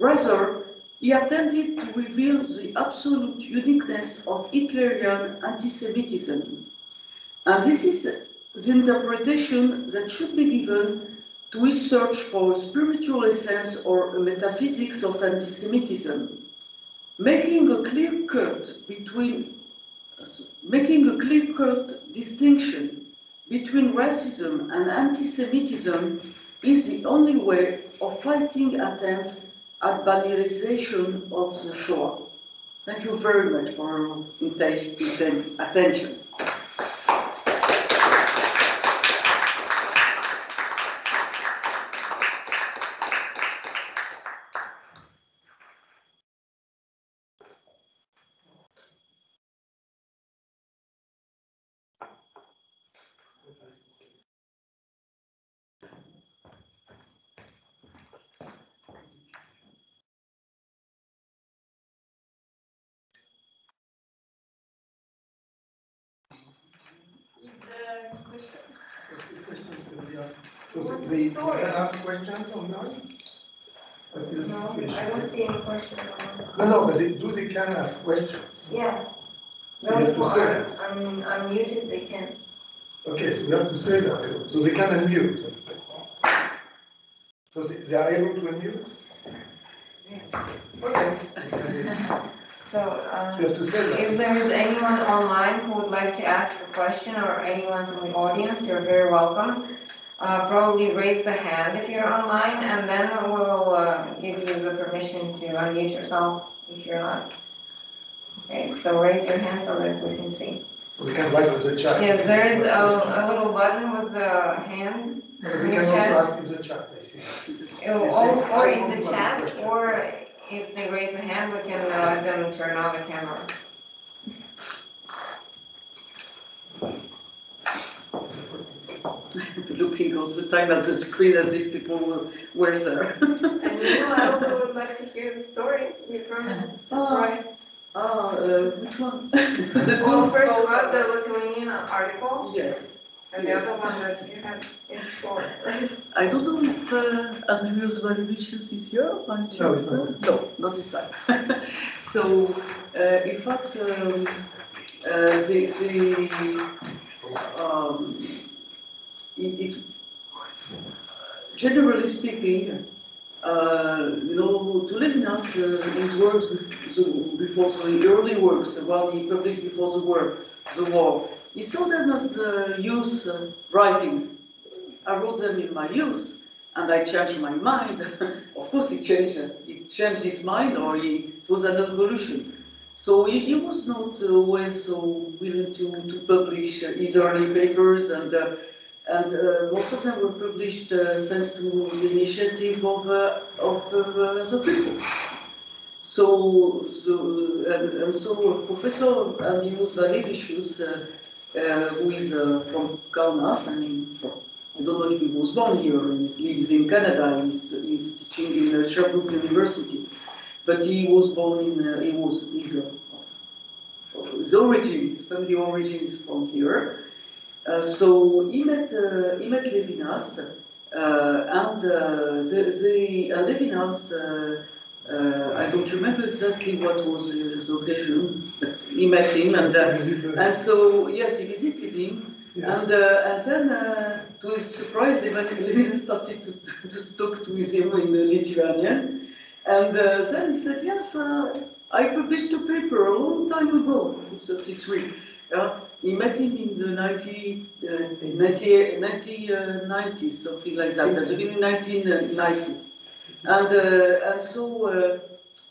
Rather, he attempted to reveal the absolute uniqueness of Hitlerian anti-Semitism. And this is the interpretation that should be given to his search for a spiritual essence or a metaphysics of anti-Semitism, making a clear-cut distinction between racism and anti-Semitism is the only way of fighting attempts at banalization of the Shoah. Thank you very much for your attention. So they can ask questions online? No, I don't see any questions online. No, but they can ask questions. Yeah. So you have to say that. Unmuted, they can. Okay, so we have to say that. So they can unmute. So they are able to unmute? Yes. Okay. So, You have to say that. if there is anyone online who would like to ask a question or anyone from the audience, you're very welcome. Probably raise the hand if you're online, and then we'll give you the permission to unmute yourself if you're not. Okay, so raise your hand so that we can see. They can write on the chat. Yes, there is a little button with the hand. But they can also ask in the chat, I see. Or in the chat, or if they raise a hand, we can let them turn on the camera. Looking all the time at the screen as if people were there. And meanwhile, we would like to hear the story. You promised a surprise. Which one? Well, first about the Lithuanian article, Yes. and the other one that you had in store. I don't know if Andrius Valevicius is here by chance. No, it's not. No, not this time. So, in fact, generally speaking, to Levinas, his works before the early works, the one he published before the war, he saw them as youth writings. I wrote them in my youth, and I changed my mind. Of course, he changed his mind, or it was an evolution. So he was not always so willing to publish his early papers, and most of them were published thanks to the initiative of other people. So Professor Andrius Valevicius, who is from Kaunas, I don't know if he was born here, he lives in Canada, he's teaching in Sherbrooke University, but he was born in, his family origin is from here. So he met Levinas Levinas, I don't remember exactly what was his occasion, but he met him, and so yes, he visited him, yes. And then to his surprise, Levinas started to talk to him in Lithuanian, and then he said, yes, I published a paper a long time ago, in 1933. He met him in the 1990s, something like that, at the beginning 1990s. And so,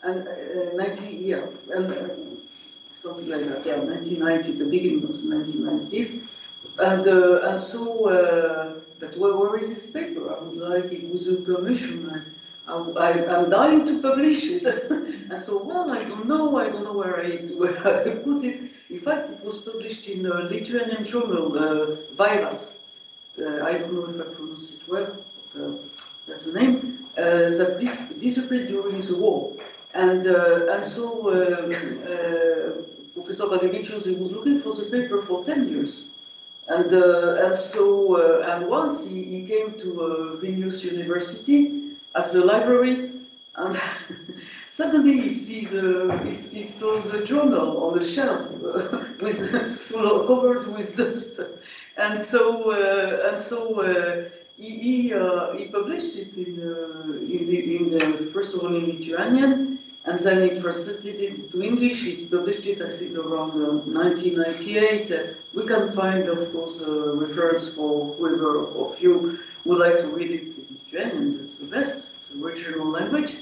90, and something like that, 1990s, the beginning of the 1990s. And so, but where is this paper? I would like it with your permission. I'm dying to publish it. And so, well, I don't know where I put it. In fact, it was published in a Lithuanian journal, Vairas. I don't know if I pronounce it well, but that's the name. That disappeared during the war. And so, Professor Bagavicius, he was looking for the paper for 10 years. And once he came to Vilnius University, at the library, and suddenly he saw the journal on the shelf, covered with dust, and so he published it in first of all in Lithuanian, and then he translated it to English. He published it, I think, around 1998. We can find, of course, a reference for whoever of you would like to read it in Lithuanian. That's the best. It's a regional language.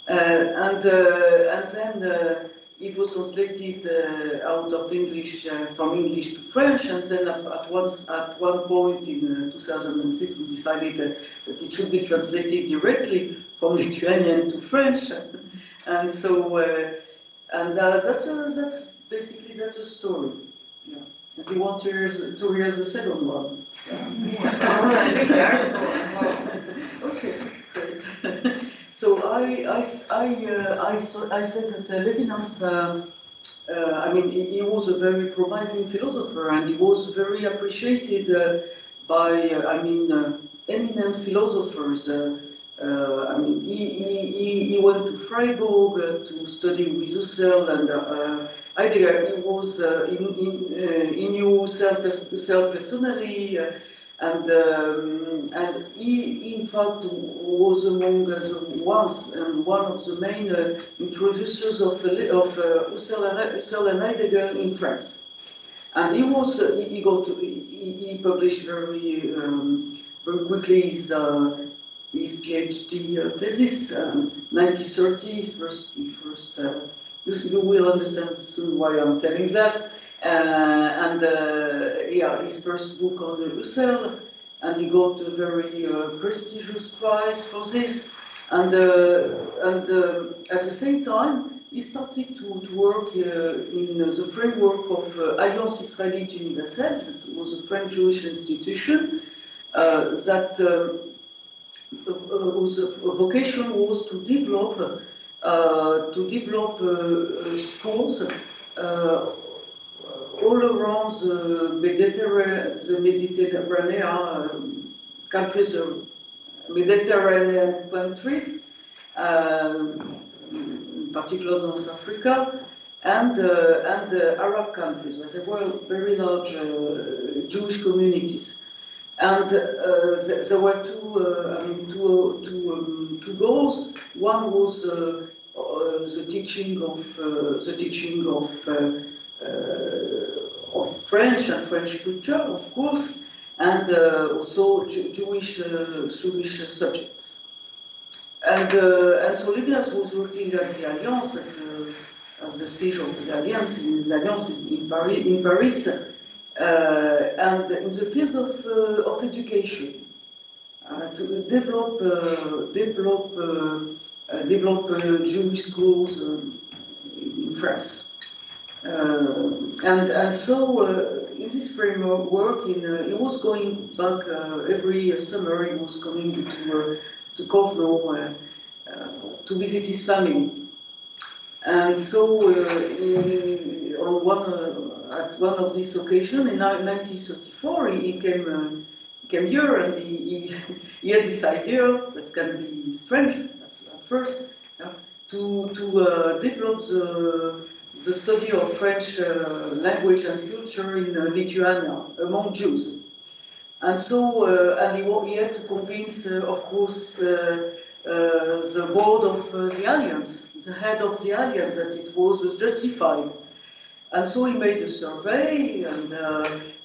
And then it was translated out of English, from English to French, and then at one point in 2006 we decided that it should be translated directly from Lithuanian to French. And so, and that's basically a story. Yeah. And you want to hear the second one? Yeah. Okay, great. So I said that Levinas, I mean, he was a very promising philosopher, and he was very appreciated by, eminent philosophers. I mean, he went to Freiburg to study with Husserl and Heidegger. He was he knew Husserl personally, and he, in fact, was among one of the main introducers of Husserl and Heidegger in France. And he published very quickly his PhD thesis, 1930. First, you will understand soon why I'm telling that. His first book on Husserl, and he got a very prestigious prize for this. And at the same time, he started to work in the framework of Alliance Israélite Universelle. That was a French Jewish institution that whose vocation was to develop schools all around the Mediterranean countries, Mediterranean countries, in particular North Africa, and the Arab countries, where there were very large Jewish communities. And there were two goals. One was the teaching of French and French culture, of course, and also Jewish subjects. And so Levinas was working at the Alliance, at the siege of the Alliance in Paris. And in the field of education, to develop Jewish schools in France, and so in this framework, he was going back every summer. He was coming to Kovno to visit his family, and so at one of these occasions in 1934, he came here and he had this idea that can be strange at first, to develop the study of French language and culture in Lithuania among Jews. And so, and he had to convince, of course, the board of the Alliance, the head of the Alliance, that it was justified. And so he made a survey, and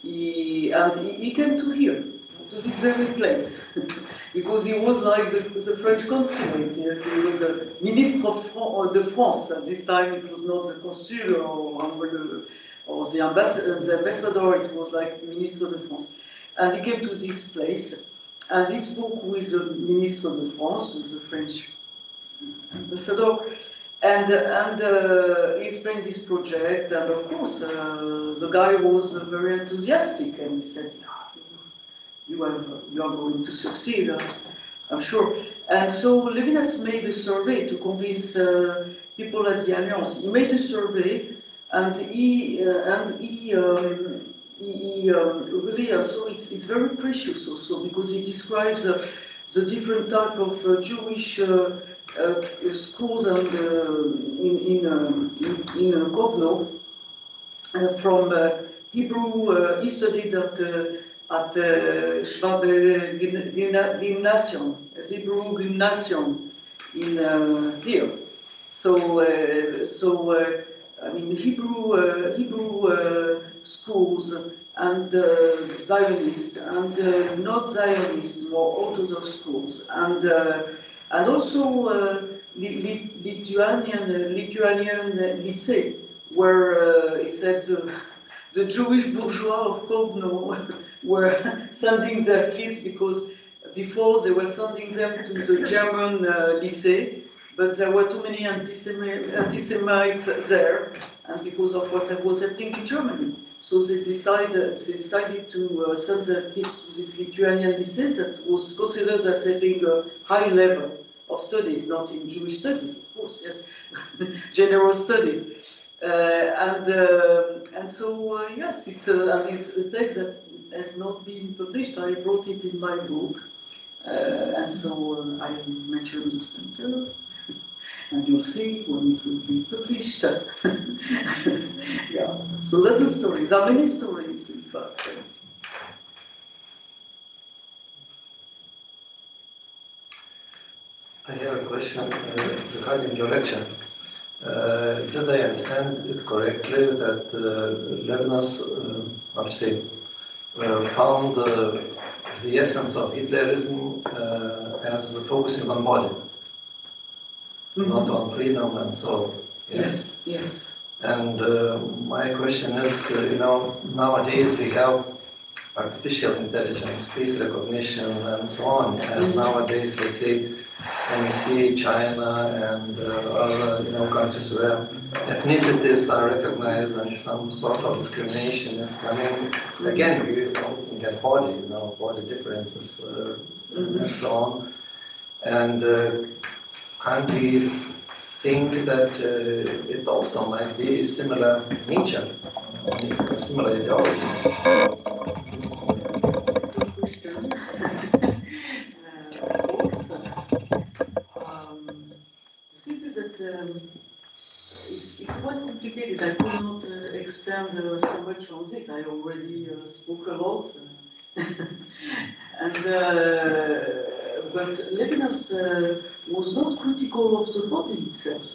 he came to here, to this very place, because he was like the French consulate. Yes, he was a Ministre de France. At this time, it was not the consul or the ambassador. It was like Ministre de France. And he came to this place, and he spoke with the Ministre de France, with the French ambassador, and he explained this project, and of course, the guy was very enthusiastic, and he said, yeah, you are going to succeed, I'm sure. And so Levinas made a survey to convince people at the Alliance. He made a survey, and he really also, it's very precious also, because he describes the different type of Jewish schools and in Kovno, from Hebrew. He studied at Schwabe Gymnasium, Hebrew Gymnasium in here. So I mean Hebrew schools and Zionist and not Zionist, more Orthodox schools, and also Lithuanian lycée, where he said the Jewish bourgeois of Kovno were sending their kids, because before they were sending them to the German lycée, but there were too many anti-Semites there, and because of what was happening in Germany. So they decided to send their kids to this Lithuanian lycée that was considered as having a high level of studies, not in Jewish studies, of course, yes, general studies. And so yes, it's a text that has not been published. I wrote it in my book, and so I mentioned the center. And you'll see when it will be published. Yeah, so that's a story. There are many stories, in fact. I have a question regarding your lecture. Did I understand it correctly that Levinas, found the essence of Hitlerism as focusing on body? Mm-hmm. Not on freedom and so. Yes, yes. And my question is, nowadays we have artificial intelligence, face recognition, and so on. And nowadays, let's say, when we see China and other countries where ethnicities are recognized and some sort of discrimination is coming, again, we're looking at body, body differences and so on. And can't we think that it also might be similar nature, similar ideology? Good question. The thing is that it's quite complicated. I could not expand so much on this. I already spoke a lot. And but Levinas was not critical of the body itself,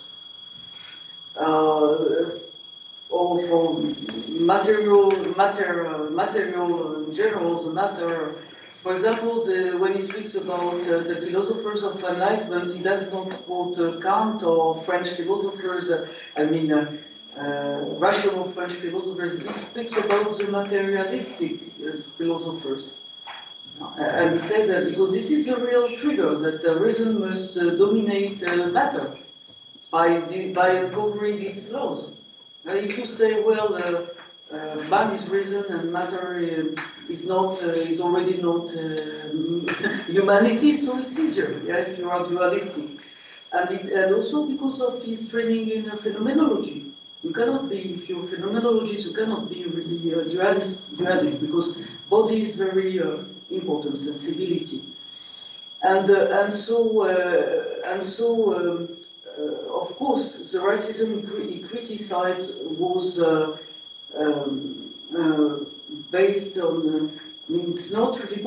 or from material in general, the matter. For example, when he speaks about the philosophers of enlightenment, he does not quote Kant or French philosophers. Rational French philosophers. He speaks about the materialistic philosophers. And he said that because this is the real trigger, that reason must dominate matter by uncovering its laws. If you say, well, man is reason and matter is already not humanity, so it's easier, if you are dualistic. And also because of his training in phenomenology. You cannot be, if you're a phenomenologist, you cannot be really dualist because body is very important sensibility. And so, of course, the racism he criticized was based on, I mean, it's not really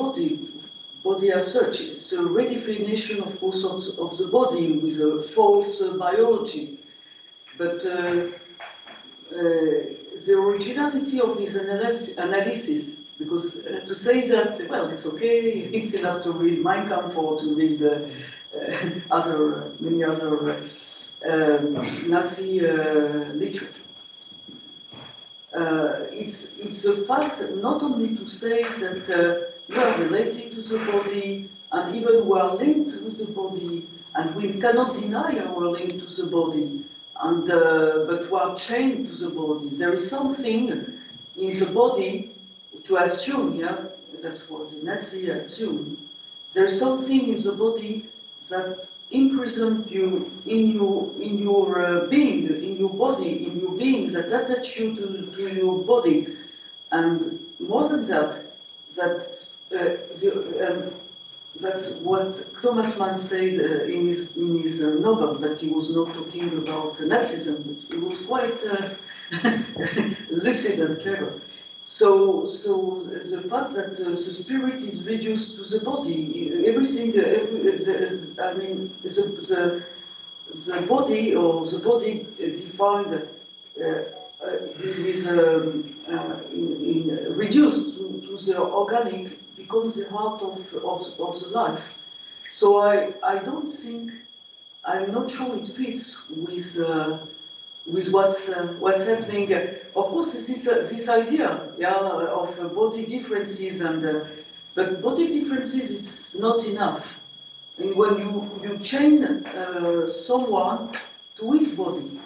body as such, it's a redefinition, of course, of the body with a false biology. But the originality of his analysis, because to say that, well, it's okay, it's enough to read Mein Kampf or to read many other Nazi literature. It's a fact not only to say that we are related to the body and even we are linked with the body and we cannot deny our link to the body, and but we are chained to the body. There is something in the body to assume, yeah, that's what the Nazi assumed. There's something in the body that imprisoned you in your being, in your body, in your being, that attach you to your body. And more than that, that's what Thomas Mann said in his novel, that he was not talking about Nazism, but he was quite lucid and clever. So the fact that the spirit is reduced to the body, everything, I mean, the body or the body defined is reduced to the organic becomes the heart of the life. So I don't think, I'm not sure it fits with what's happening. Of course, this idea, yeah, of body differences but body differences, it's not enough. And when you chain someone to his body,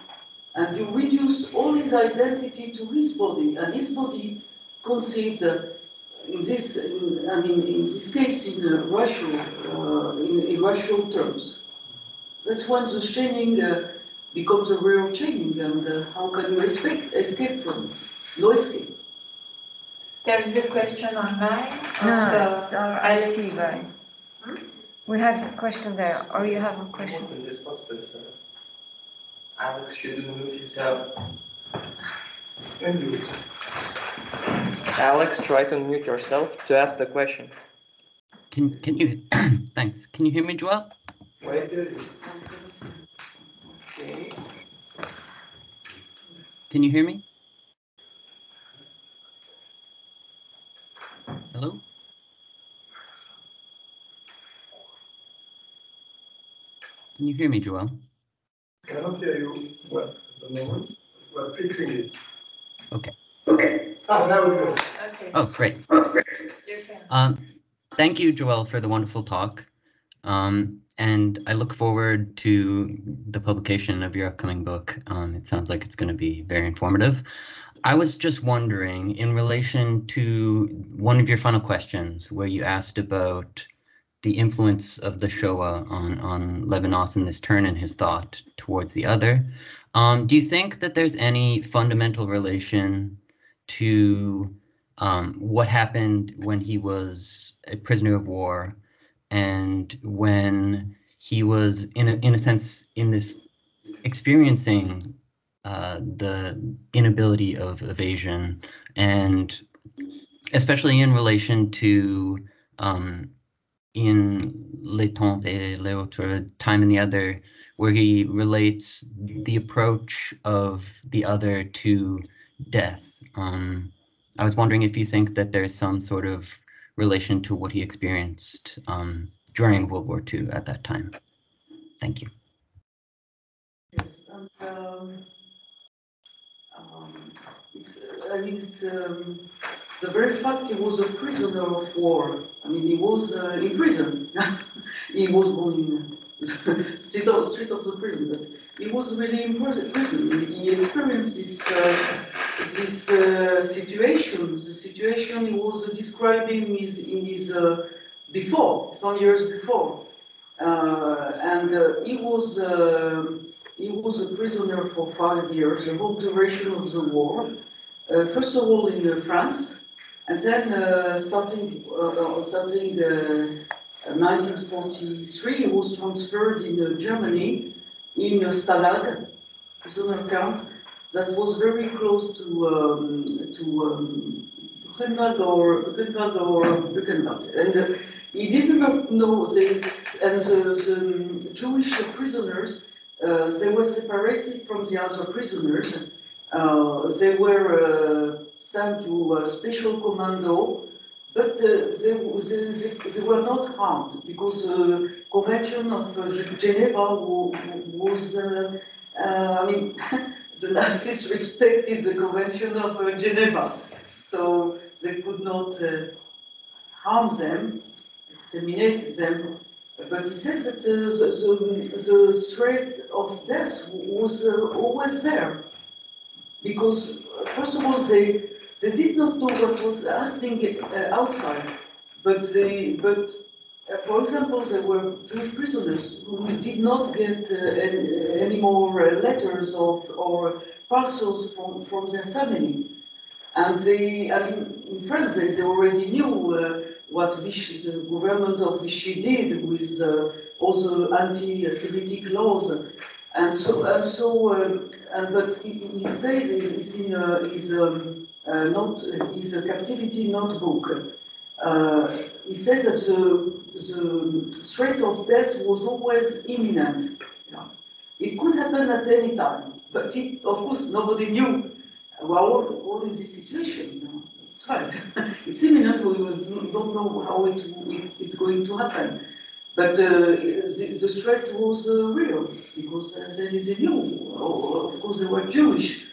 and you reduce all his identity to his body, and his body conceived in this case in racial terms. That's when the chaining becomes a real chaining, and how can you escape from it? No escape. There is a question online. No, I see, but we have a question there, or you have a question? Alex, should you move yourself? Unmute. Alex, try to unmute yourself to ask the question. Can you, thanks. Can you hear me, Joel? Wait. Okay. Can you hear me? Hello? Can you hear me, Joel? Cannot hear you well at the moment. We're fixing it. Okay. Now it's good. Okay. Oh, great. Thank you, Joel, for the wonderful talk. And I look forward to the publication of your upcoming book. It sounds like it's going to be very informative. I was just wondering, in relation to one of your final questions, where you asked about the influence of the Shoah on Levinas and this turn in his thought towards the other, do you think that there's any fundamental relation to what happened when he was a prisoner of war and when he was, in a sense, in this experiencing the inability of evasion, and especially in relation to in Les Temps et les Autres, Time and the Other, where he relates the approach of the other to death. I was wondering if you think that there's some sort of relation to what he experienced during World War II at that time. Thank you. Yes, it's the very fact he was a prisoner of war. I mean, he was in prison. He was born in the street of the prison, but he was really in prison. He experienced this situation. The situation he was describing in his before, some years before, and he was a prisoner for 5 years, the whole duration of the war. First of all in France, And then starting 1943, he was transferred in Germany in a Stalag, prisoner camp, that was very close to Buchenwald or Buchenwald. And he did not know, the Jewish prisoners, they were separated from the other prisoners. They were sent to a special commando, but they were not harmed because the Convention of Geneva was, I mean, the Nazis respected the Convention of Geneva, so they could not harm them, exterminate them. But he says that the threat of death was always there. Because, first of all, they did not know what was happening outside, but for example, there were Jewish prisoners who did not get any more letters or parcels from their family, and in France they already knew what Vichy, the government of Vichy did with also anti-Semitic laws. But his days is a captivity notebook. He says that the threat of death was always imminent. Yeah. It could happen at any time, but of course nobody knew. We are all in this situation. You know? It's right. It's imminent. We don't know how it's going to happen. But the threat was real, because they knew, of course they were Jewish.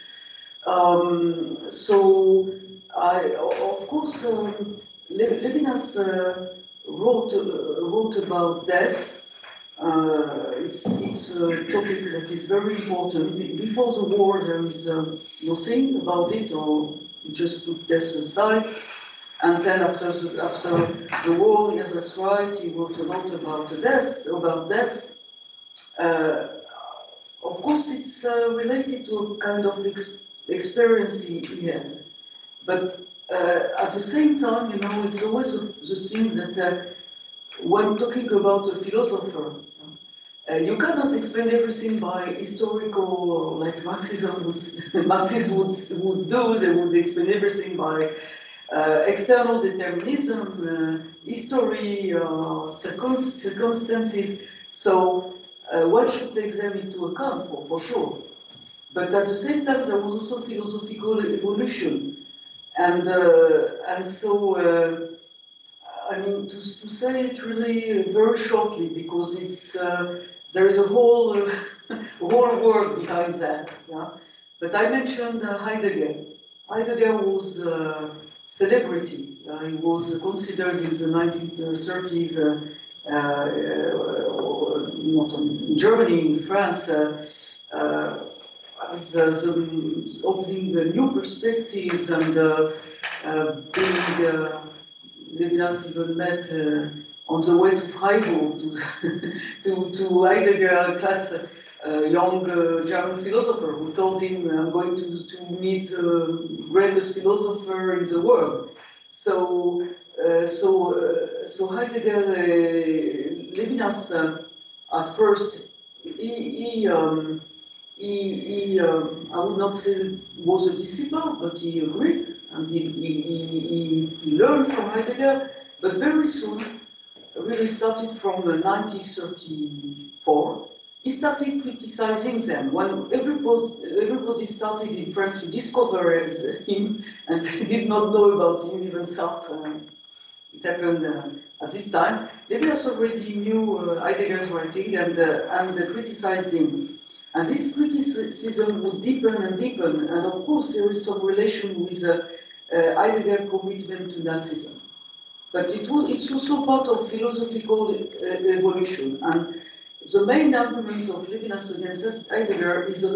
So, of course, Levinas wrote about death. It's a topic that is very important. Before the war, there is nothing about it, or just put death aside. And then after the war, yes, that's right, he wrote a lot about death. Of course, it's related to a kind of experience he had. But at the same time, you know, it's always the thing that when talking about a philosopher, you cannot explain everything by historical, like Marxists would do. They would explain everything by external determinism, history, circumstances. So one should take them into account for sure. But at the same time, there was also philosophical evolution, and so I mean to say it really very shortly, because it's there is a whole whole world behind that. Yeah? But I mentioned Heidegger. Heidegger was celebrity. He was considered in the 1930s, not in Germany, in France, as opening new perspectives, and being Levinas even met on the way to Freiburg to Heidegger class. Young German philosopher who told him, "I'm going to meet the greatest philosopher in the world." So Heidegger, Levinas, at first, he I would not say was a disciple, but he agreed, and he learned from Heidegger. But very soon, really started from 1934. He started criticizing them. When everybody started in France to discover him, and they did not know about him, even Sartre. It happened at this time. Levinas already knew Heidegger's writing and criticized him. And this criticism would deepen and deepen. And of course, there is some relation with Heidegger's commitment to Nazism. But it's also part of philosophical evolution. And the main argument of Levinas against Heidegger is a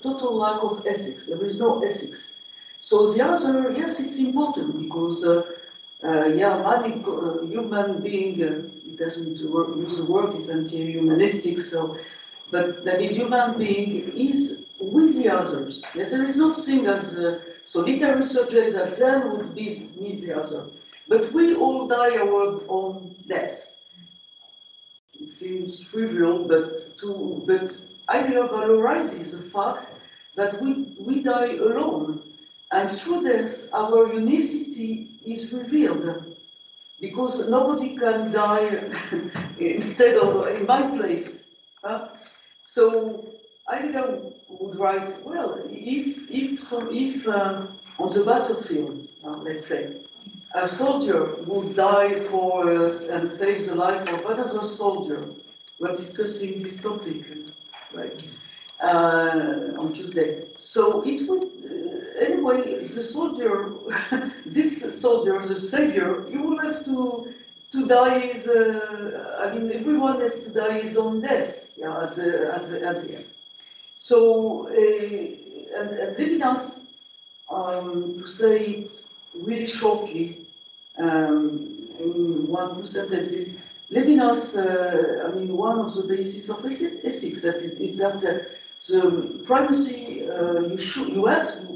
total lack of ethics. There is no ethics. So the other, yes, it's important, because human being, it doesn't use the word, it's anti-humanistic, so, but that a human being is with the others. Yes, there is no thing as So literary subject that then would be meet the other. But we all die our own death. It seems trivial, but Heidegger valorizes the fact that we die alone. And through this, our unicity is revealed. Because nobody can die instead of in my place. So Heidegger would write, well, if on the battlefield, let's say, a soldier would die for and save the life of another soldier, we're discussing this topic, right? On Tuesday. So it would, anyway, the soldier, this soldier, the savior, you will have to die his, I mean, everyone has to die his own death, yeah, at the end. So, and Levinas, to say it really shortly, in one or two sentences, Levinas, I mean, one of the bases of ethics is that the primacy you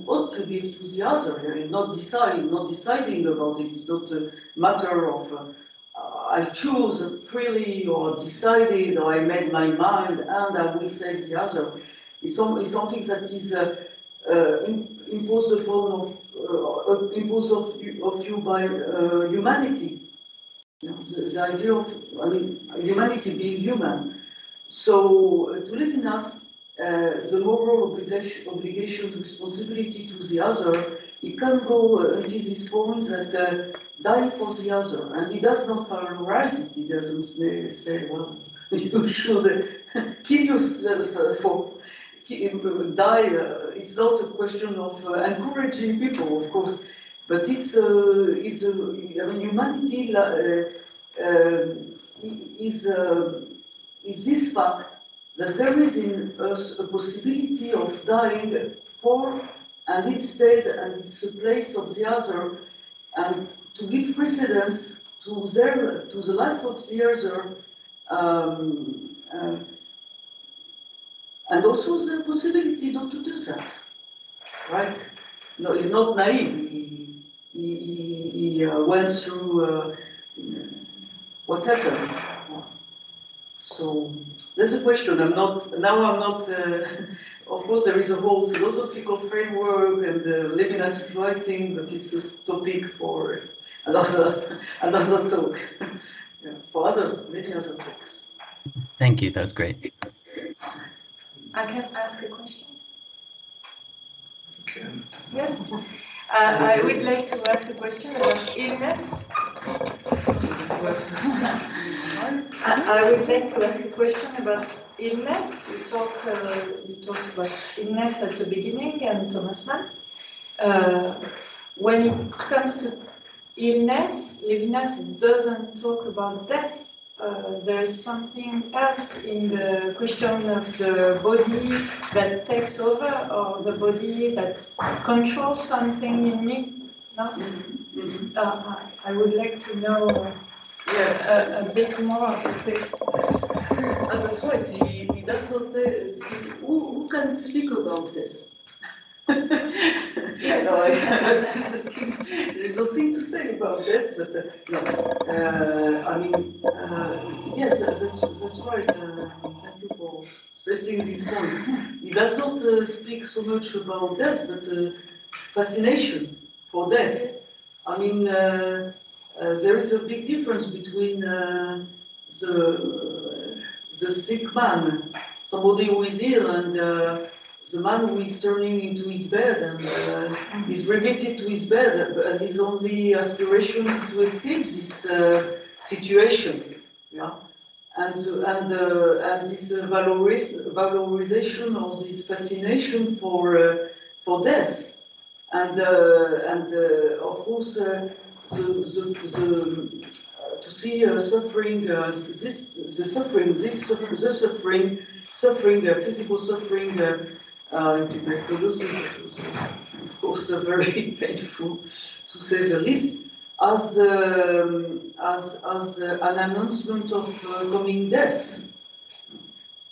ought to give to the other, not deciding about it. It's not a matter of I choose freely or decided or I made my mind and I will save the other. It's something that is imposed upon imposed of you by humanity. You know, the idea of, I mean, humanity being human. So to live in us, the moral obligation, responsibility to the other, it can go until this point that die for the other, and he does not valorize it. He doesn't say, well, you should kill yourself for die. It's not a question of encouraging people, of course, but I mean, humanity is this fact that there is in us a possibility of dying for and instead, and it's a place of the other, and to give precedence to the life of the other, and also the possibility not to do that, right? No, he's not naive. He went through what happened. So there's a question. I'm not. Of course, there is a whole philosophical framework and Levinas writing, but it's a topic for another talk. Yeah, for many other talks. Thank you. That was great. I can ask a question. Okay. Yes. I would like to ask a question about illness. I would like to ask a question about illness. You talked about illness at the beginning, and Thomas Mann. When it comes to illness, Levinas doesn't talk about death. There's something else in the question of the body that takes over, or the body that controls something in me. No? I would like to know Yes. a bit more of it. That's right. He does not. Who can speak about this? Yes. No, I was just asking. There's nothing to say about this, but no. I mean, yes, that's right. Thank you for expressing this point. He does not speak so much about death, but fascination for death. I mean, there is a big difference between the sick man, somebody who is ill, and the man who is turning into his bed and is riveted to his bed, and his only aspiration to escape this situation, yeah, and this valorization or this fascination for death, and of course to see suffering, physical suffering. Tuberculosis was, of course, very painful, to say the least, as an announcement of coming death.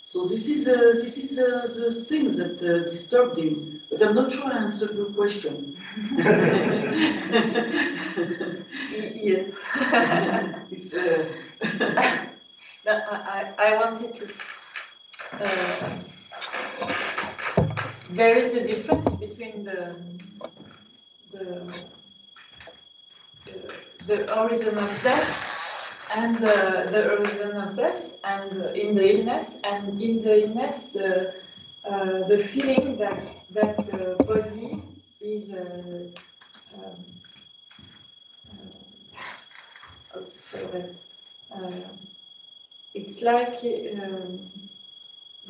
So this is the thing that disturbed him. But I'm not sure I answered your question. Yes. It's No, I wanted to. There is a difference between the horizon of death and the horizon of death, and in the illness, and in the illness, the feeling that the body is how to say that. It's like the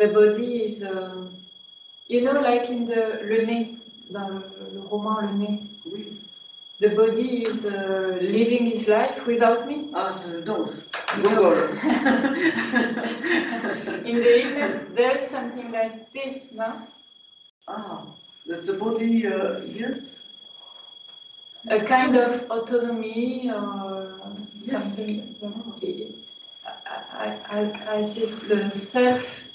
body is, like in Le Nez, dans le roman Le Nez. oui. The body is living his life without me. Ah, the nose. The Google. nose. In the illness, there is something like this, no? Ah, that's the body, yes. A kind of autonomy or Yes. something. As if the self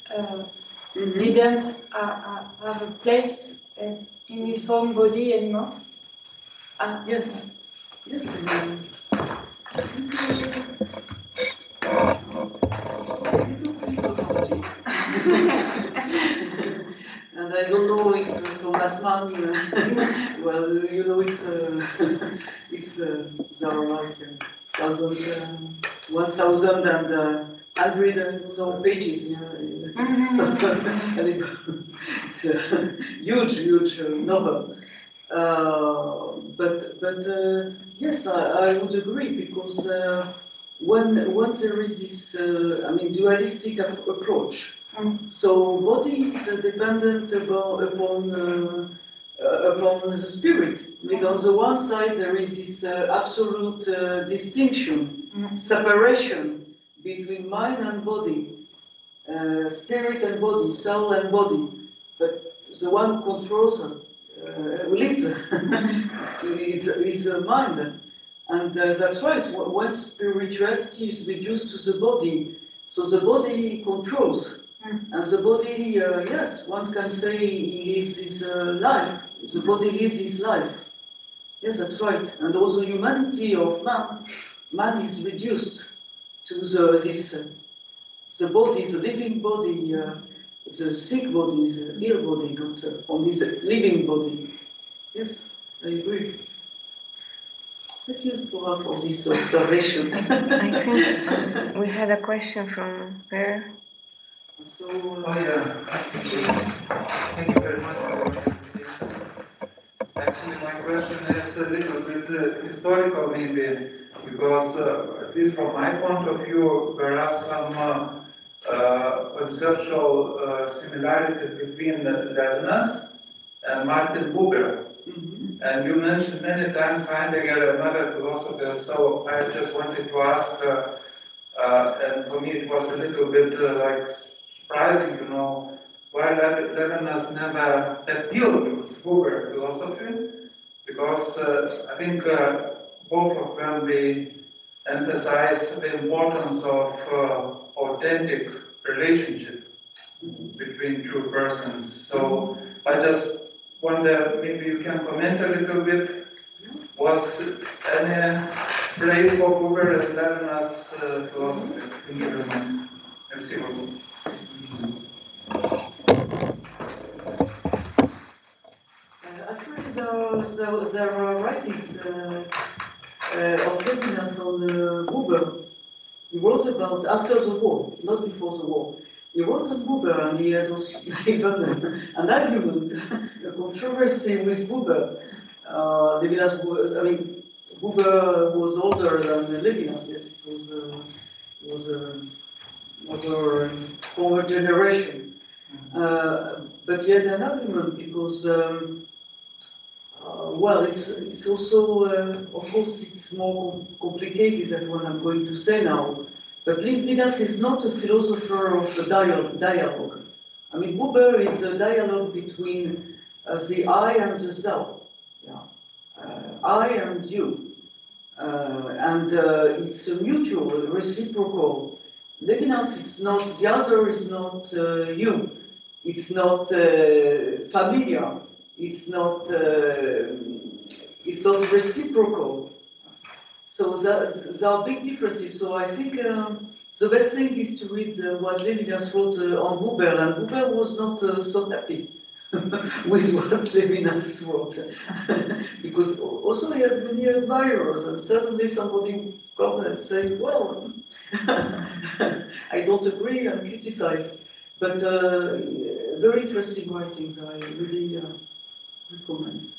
Mhm. didn't have a place in his own body anymore. Yes, yes. Simply, I don't think about it. And I don't know if Thomas Mann, well, it's there are like 1,100 pages. So it's a huge novel. But yes, I would agree, because when there is this dualistic approach, so body is dependent upon the spirit. With on the one side there is this absolute distinction, separation between mind and body, spirit and body, soul and body, but the one controls leads is mind, and that's right. When spirituality is reduced to the body, so the body controls, and the body, yes, one can say he lives his life. The body lives his life. Yes, that's right. And also humanity of man is reduced to the body, the living body. The sick body is a ill body, not only the living body. Yes, I agree. Thank you for this observation. I think we had a question from there. So, yeah. Thank you very much for your presentation. Actually, my question is a little bit historical, maybe, because at least from my point of view, there are some conceptual similarities between Levinas and Martin Buber. mm-hmm. And you mentioned many times Heidegger and other philosophers, so I just wanted to ask, and for me it was a little bit surprising, why Levinas never appealed to Buber philosophy, because I think both of them, they emphasize the importance of authentic relationship between two persons. So I just wonder, maybe you can comment a little bit. Was any place for Buber and Levinas philosophy? Thank you very much. Merci beaucoup. Actually, there are writings of Levinas on Buber. He wrote about after the war, not before the war. He wrote on Buber, and he had also even an argument, a controversy with Buber. Levinas, Buber was older than Levinas. Yes, it was another former generation. But he had an argument because. Well, it's also, of course, it's more complicated than what I'm going to say now. But Levinas is not a philosopher of the dialogue. I mean, Buber is a dialogue between the I and the self. Yeah. I and you. And it's a mutual, reciprocal. Levinas, it's not, the other is not you. It's not familiar. It's not it's not reciprocal. So there are big differences. So I think the best thing is to read what Levinas wrote on Buber, and Buber was not so happy with what Levinas wrote, because also he had many admirers, and suddenly somebody come and say, well, I don't agree and criticize. But very interesting writings, I really recommend.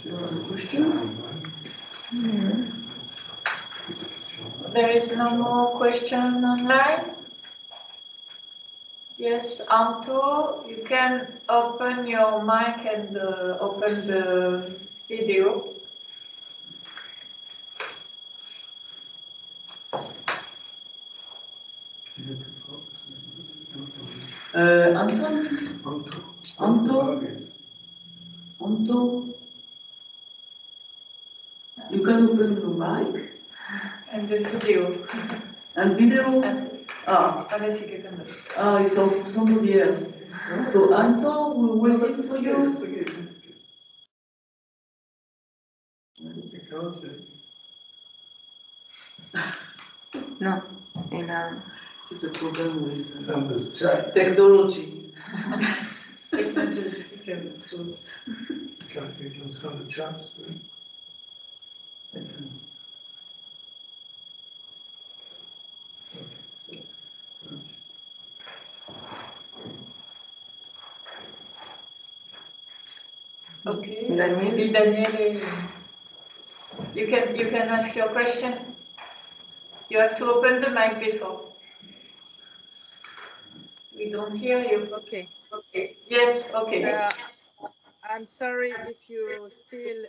There's a question? There is no more question online? Yes, Anto, you can open your mic and open the video. Anton? Anto? Anto? You can open your mic. And the video. And video? Ah. Allez, c'est quelqu'un d'autre. Ah, it's somebody else. So Anto, we're waiting for you. No, in This is a problem with On this chat, technology. can't you do some chat screen? Okay, Daniel? maybe Daniel, you can ask your question. You have to open the mic before. We don't hear you. Okay. Yes, okay. I'm sorry if you still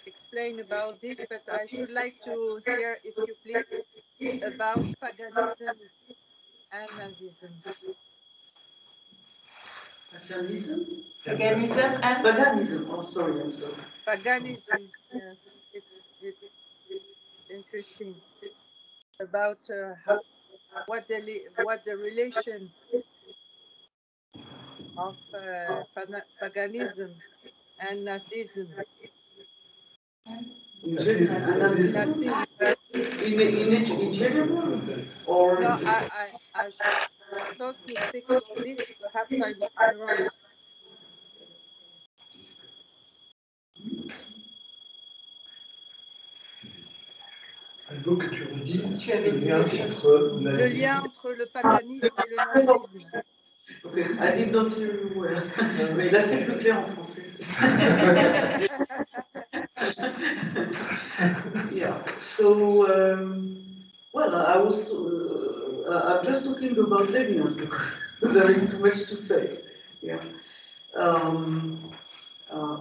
explain about this, but I should like to hear, if you please, about paganism and Nazism. Paganism? Paganism and Paganism, oh sorry, I'm sorry. Paganism, yes, it's interesting about what the relation of paganism and Nazism. In general, or No, I thought you speak about this. Perhaps I'm wrong. Donc tu redis Tu avais le dit lien quelque chose. entre Le nazisme. lien entre le paganisme et le nazisme. Okay, I did not hear you well. Mais là, c'est plus clair en français. Yeah. So, well, I'm just talking about Levinas because there is too much to say. Yeah.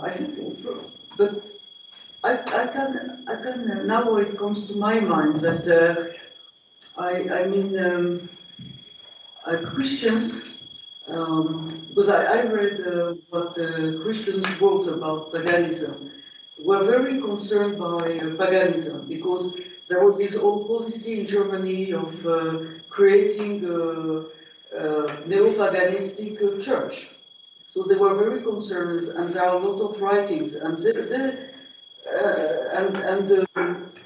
I think, but I can now it comes to my mind that I mean Christians. Because I read what Christians wrote about paganism, were very concerned by paganism because there was this old policy in Germany of creating a neo-paganistic church. So they were very concerned, and there are a lot of writings, and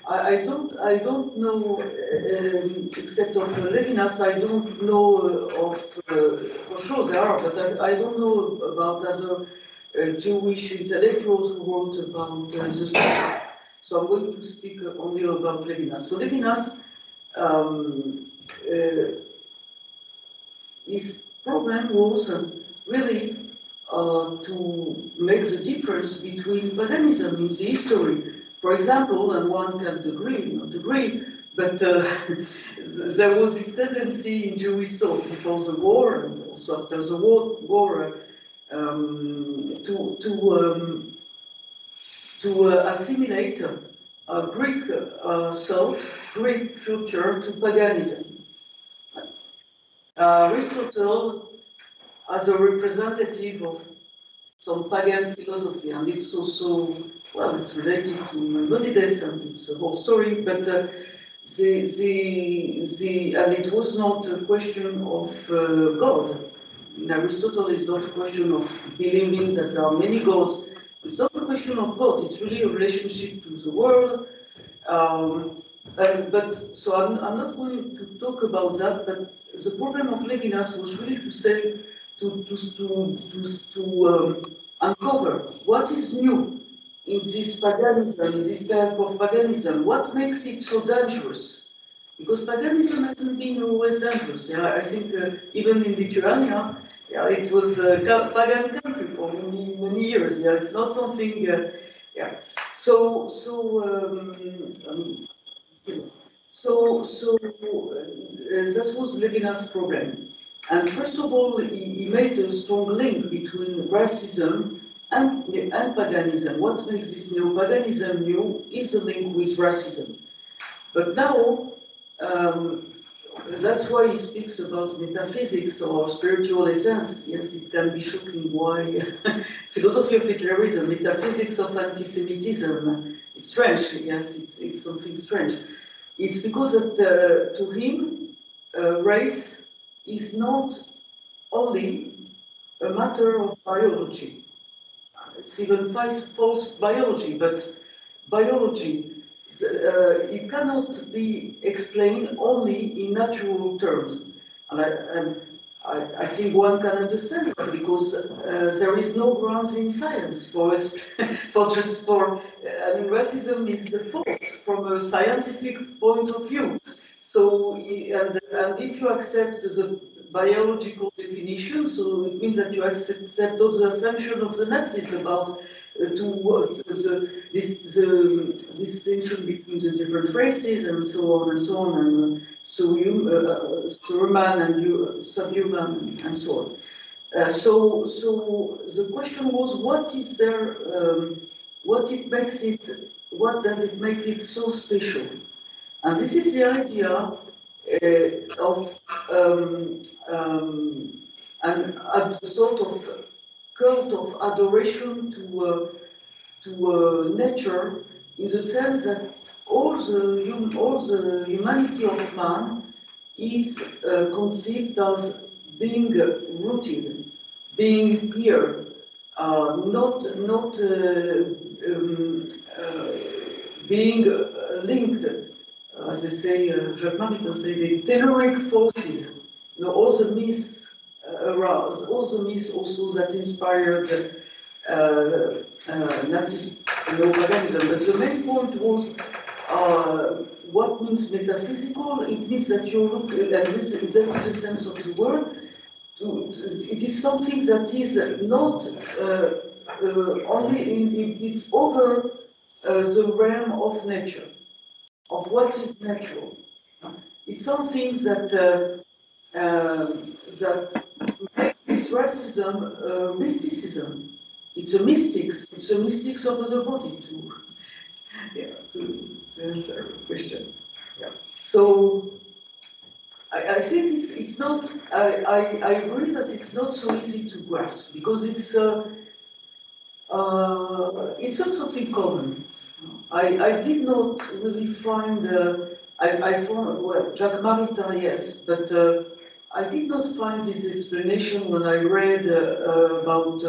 I don't know, except of Levinas, I don't know of, for sure there are, but I don't know about other Jewish intellectuals who wrote about the subject. So I'm going to speak only about Levinas. So Levinas, his problem was really to make the difference between paganism in the history. For example, and one can agree, not agree, but there was this tendency in Jewish thought before the war and also after the war to assimilate Greek thought, Greek culture to paganism. Aristotle, as a representative of some pagan philosophy, and it's also well, it's related to Maimonides and it's a whole story, but and it was not a question of God. In Aristotle, it's not a question of believing that there are many gods. It's not a question of God. It's really a relationship to the world. But so I'm not going to talk about that. But the problem of Levinas was really to say to uncover what is new in this paganism, in this type of paganism. What makes it so dangerous? Because paganism hasn't been always dangerous. Yeah, I think even in Lithuania, yeah, it was a pagan country for many years. Yeah, it's not something. Yeah, so that was Levinas' problem. And first of all, he made a strong link between racism and paganism. What makes this neo-paganism new is the link with racism. But now, that's why he speaks about metaphysics or spiritual essence. Yes, it can be shocking why philosophy of Hitlerism, metaphysics of anti-Semitism, is strange. Yes, it's something strange. It's because that to him, race is not only a matter of biology. It's even false biology, but biology, it cannot be explained only in natural terms. And I think one can understand that because there is no grounds in science for racism is false from a scientific point of view. So, and if you accept the biological definition, so it means that you accept all the assumption of the Nazis about the distinction between the different races and so on and so on, and Roman and subhuman and so on. So the question was, what is there? What does it make it so special? And this is the idea of a sort of cult of adoration to nature, in the sense that all the humanity of man is conceived as being rooted, being here, not being linked. As they say, Jacques Maritain say, the telluric forces, all the myths aroused, all the myths also that inspired Nazi paganism. But the main point was what means metaphysical? It means that you look, and that is the sense of the word. It is something that is not only it's over the realm of nature, of what is natural. It's something that that makes this racism mysticism. It's a mystics of the body to answer the question. Yeah. So I think it's not. I agree that it's not so easy to grasp because it's not something common. I did not really find. I found, well, Jacques Maritain, yes, but I did not find this explanation when I read about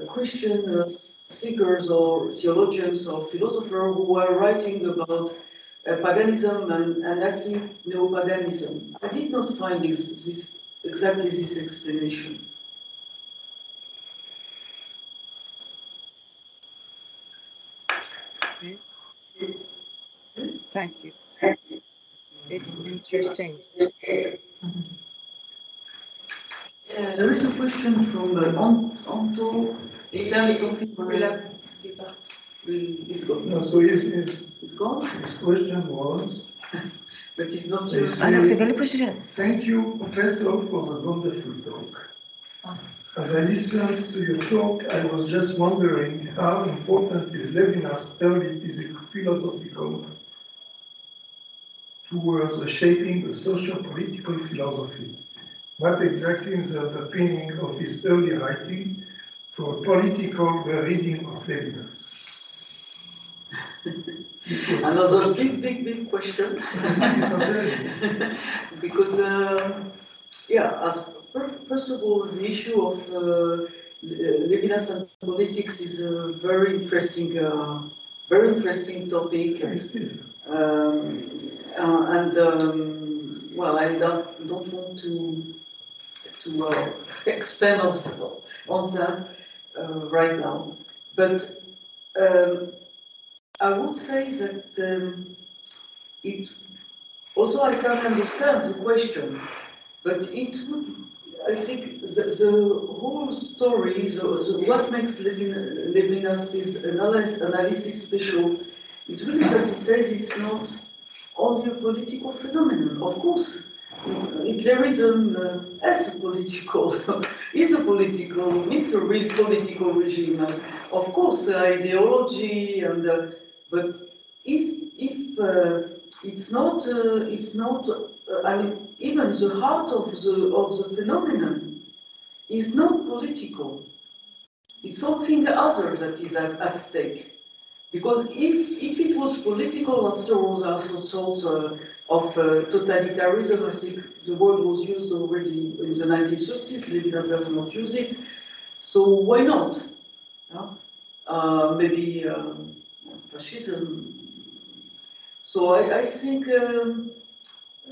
Christian thinkers or theologians or philosophers who were writing about paganism and Nazi neo-paganism. I did not find exactly this explanation. Okay. Thank you. It's interesting. There is a question from Anto. He said something. He's gone. No, so He's gone? his question was, But he's not He here. said, thank you, Professor, for the wonderful talk. As I listened to your talk, I was just wondering how important is Levinas' early philosophical towards shaping a social-political philosophy. What exactly is the underpinning of his early writing for a political reading of Levinas? Another big question. Because, yeah, first of all, the issue of Levinas and politics is a very interesting topic. Well, I don't want to expand on that right now, but I would say that it also I can understand the question, but it would, I think the whole story, what makes Levinas's analysis special is really that he says it's not only a political phenomenon. Of course, Hitlerism is a political means a real political regime. And of course, ideology and but if it's not I mean, even the heart of the phenomenon is not political. It's something other that is at stake. Because if it was political, after all, there's all sorts of totalitarianism. I think the word was used already in the 1930s. Levinas does not use it. So why not? Maybe fascism. So I think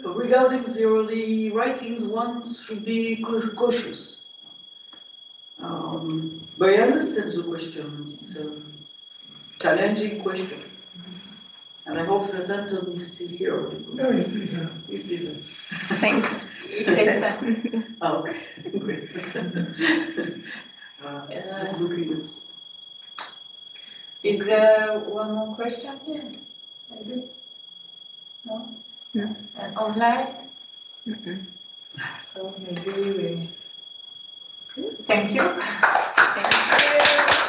regarding the early writings, one should be cautious. But I understand the question. It's a challenging question. And I hope that Anton is still here. No, he's still there. Thanks. Oh, okay, great. Just looking at. Is there one more question here? Maybe? No? No. And online? So maybe we... Thank you. Thank you.